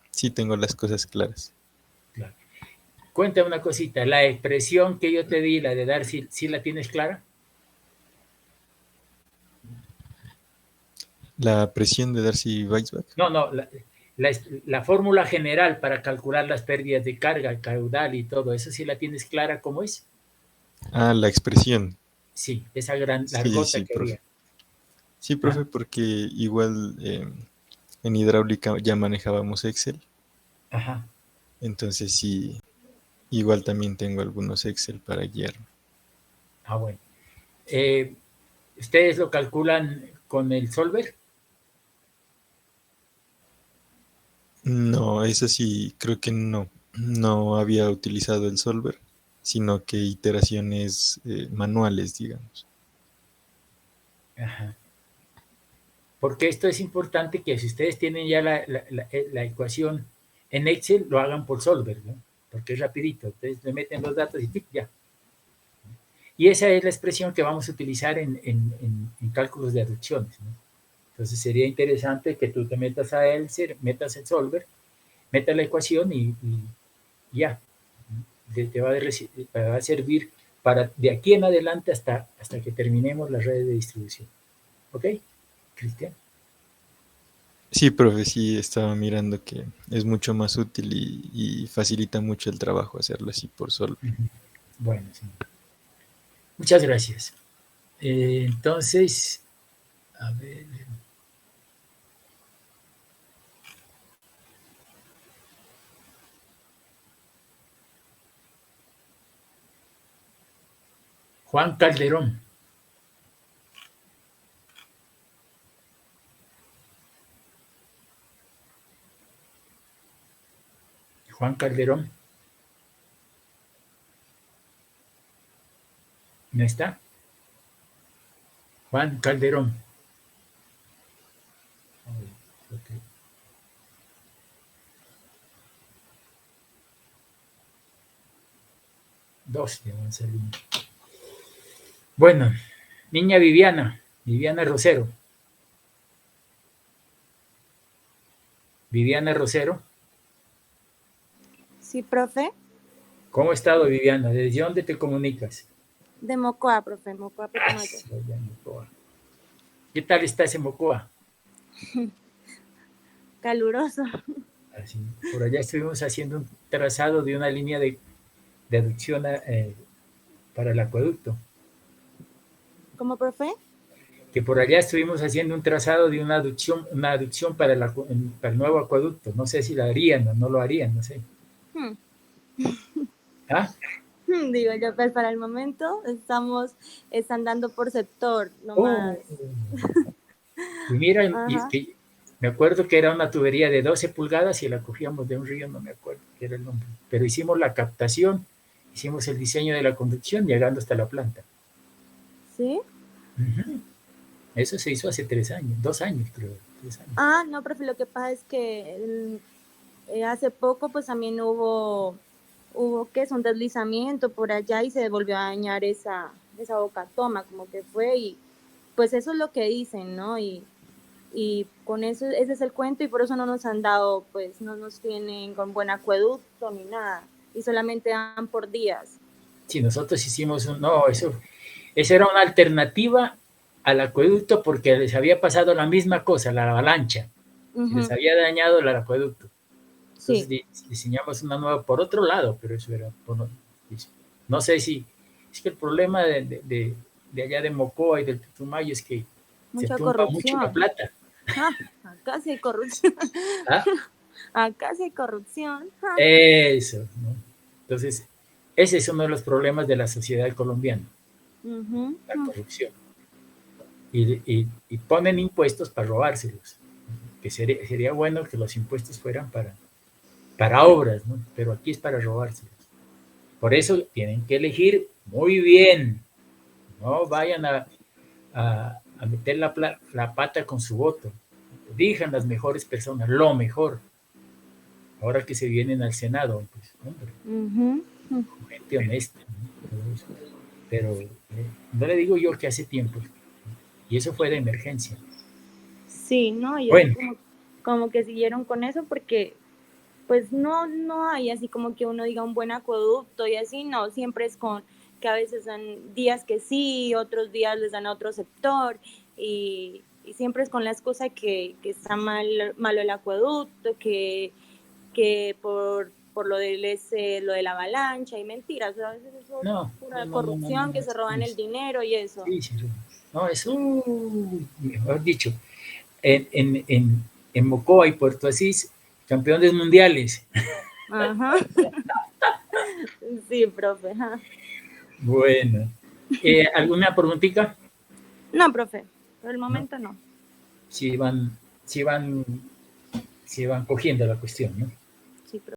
sí tengo las cosas claras. Claro. Cuéntame una cosita, la expresión que yo te di, la de dar, ¿sí la tienes clara? La presión de Darcy-Weisbach. No, la fórmula general para calcular las pérdidas de carga, caudal y todo, ¿eso sí la tienes clara cómo es? Ah, la expresión. Sí, esa gran Sí, largota sí, que profe. había. Sí, ¿Ah? profe, porque igual en hidráulica ya manejábamos Excel, Ajá. entonces sí, igual también tengo algunos Excel para guiarme. Ah, bueno. Eh, ¿Ustedes lo calculan con el solver? No, eso sí, creo que no. No había utilizado el solver, sino que iteraciones manuales, digamos. Ajá. Porque esto es importante que si ustedes tienen ya la ecuación en Excel, lo hagan por solver, ¿no? Porque es rapidito. Ustedes le meten los datos y ¡tic! Ya. Y esa es la expresión que vamos a utilizar en cálculos de aducciones, ¿no? Entonces sería interesante que tú te metas a Excel, metas el solver, metas la ecuación y ya. Te va a servir para de aquí en adelante hasta que terminemos las redes de distribución. ¿Ok, Cristian? Sí, profe, sí, estaba mirando que es mucho más útil y facilita mucho el trabajo hacerlo así por solver. Bueno, sí. Muchas gracias. Entonces, a ver. Juan Calderón. Juan Calderón. ¿No está? Juan Calderón. Okay. Dos de Gonzalín. Bueno, niña Viviana Rosero. Viviana Rosero. Sí, profe. ¿Cómo ha estado, Viviana? ¿Desde dónde te comunicas? De Mocoa, profe, Mocoa, Putumayo. ¿Qué tal estás en Mocoa? Caluroso. Así, por allá estuvimos haciendo un trazado de una línea de aducción para el acueducto. ¿Cómo, profe? Que por allá estuvimos haciendo un trazado de una aducción para el nuevo acueducto. No sé si lo harían o no lo harían, no sé. ¿Ah? Digo yo, pues para el momento están dando por sector nomás. Y mira, me acuerdo que era una tubería de 12 pulgadas y la cogíamos de un río, no me acuerdo qué era el nombre. Pero hicimos la captación, hicimos el diseño de la conducción llegando hasta la planta. ¿Sí? Eso se hizo hace 3 años, 2 años creo. 3 años. Ah, no, profe, lo que pasa es que hace poco pues también hubo que es un deslizamiento por allá y se volvió a dañar esa boca toma, como que fue, y pues eso es lo que dicen, ¿no? Y con eso, ese es el cuento, y por eso no nos han dado, pues no nos tienen con buen acueducto ni nada, y solamente dan por días. Sí, nosotros hicimos eso era una alternativa al acueducto porque les había pasado la misma cosa, la avalancha. Les había dañado el acueducto. Entonces diseñamos una nueva por otro lado, pero eso era no sé si es que el problema de allá de Mocoa y del Putumayo es que mucha se tumba corrupción. mucho la plata. Acá sí hay corrupción. ¿Ah? Acá sí hay corrupción. Eso, ¿no? Entonces, ese es uno de los problemas de la sociedad colombiana, la corrupción. Y ponen impuestos para robárselos, que sería bueno que los impuestos fueran para obras, ¿no? Pero aquí es para robárselos. Por eso tienen que elegir muy bien. No vayan a meter la pata con su voto. Elijan las mejores personas, lo mejor. Ahora que se vienen al Senado, pues, hombre, gente honesta, ¿no? Pero no le digo yo que hace tiempo, y eso fue de emergencia. Sí, ¿no? Y bueno, como que siguieron con eso porque pues no hay así como que uno diga un buen acueducto y así, no, siempre es con que a veces dan días que sí, otros días les dan a otro sector, y siempre es con la excusa que está malo el acueducto, que por lo de la avalancha y mentiras, a veces eso es pura corrupción, que se roban el dinero y eso. Sí, no, eso, mejor dicho, en Mocoa y Puerto Asís, campeones mundiales. Ajá. Sí, profe. Bueno, ¿alguna preguntita? No, profe, por el momento no. Sí van cogiendo la cuestión, ¿no? Sí, profe.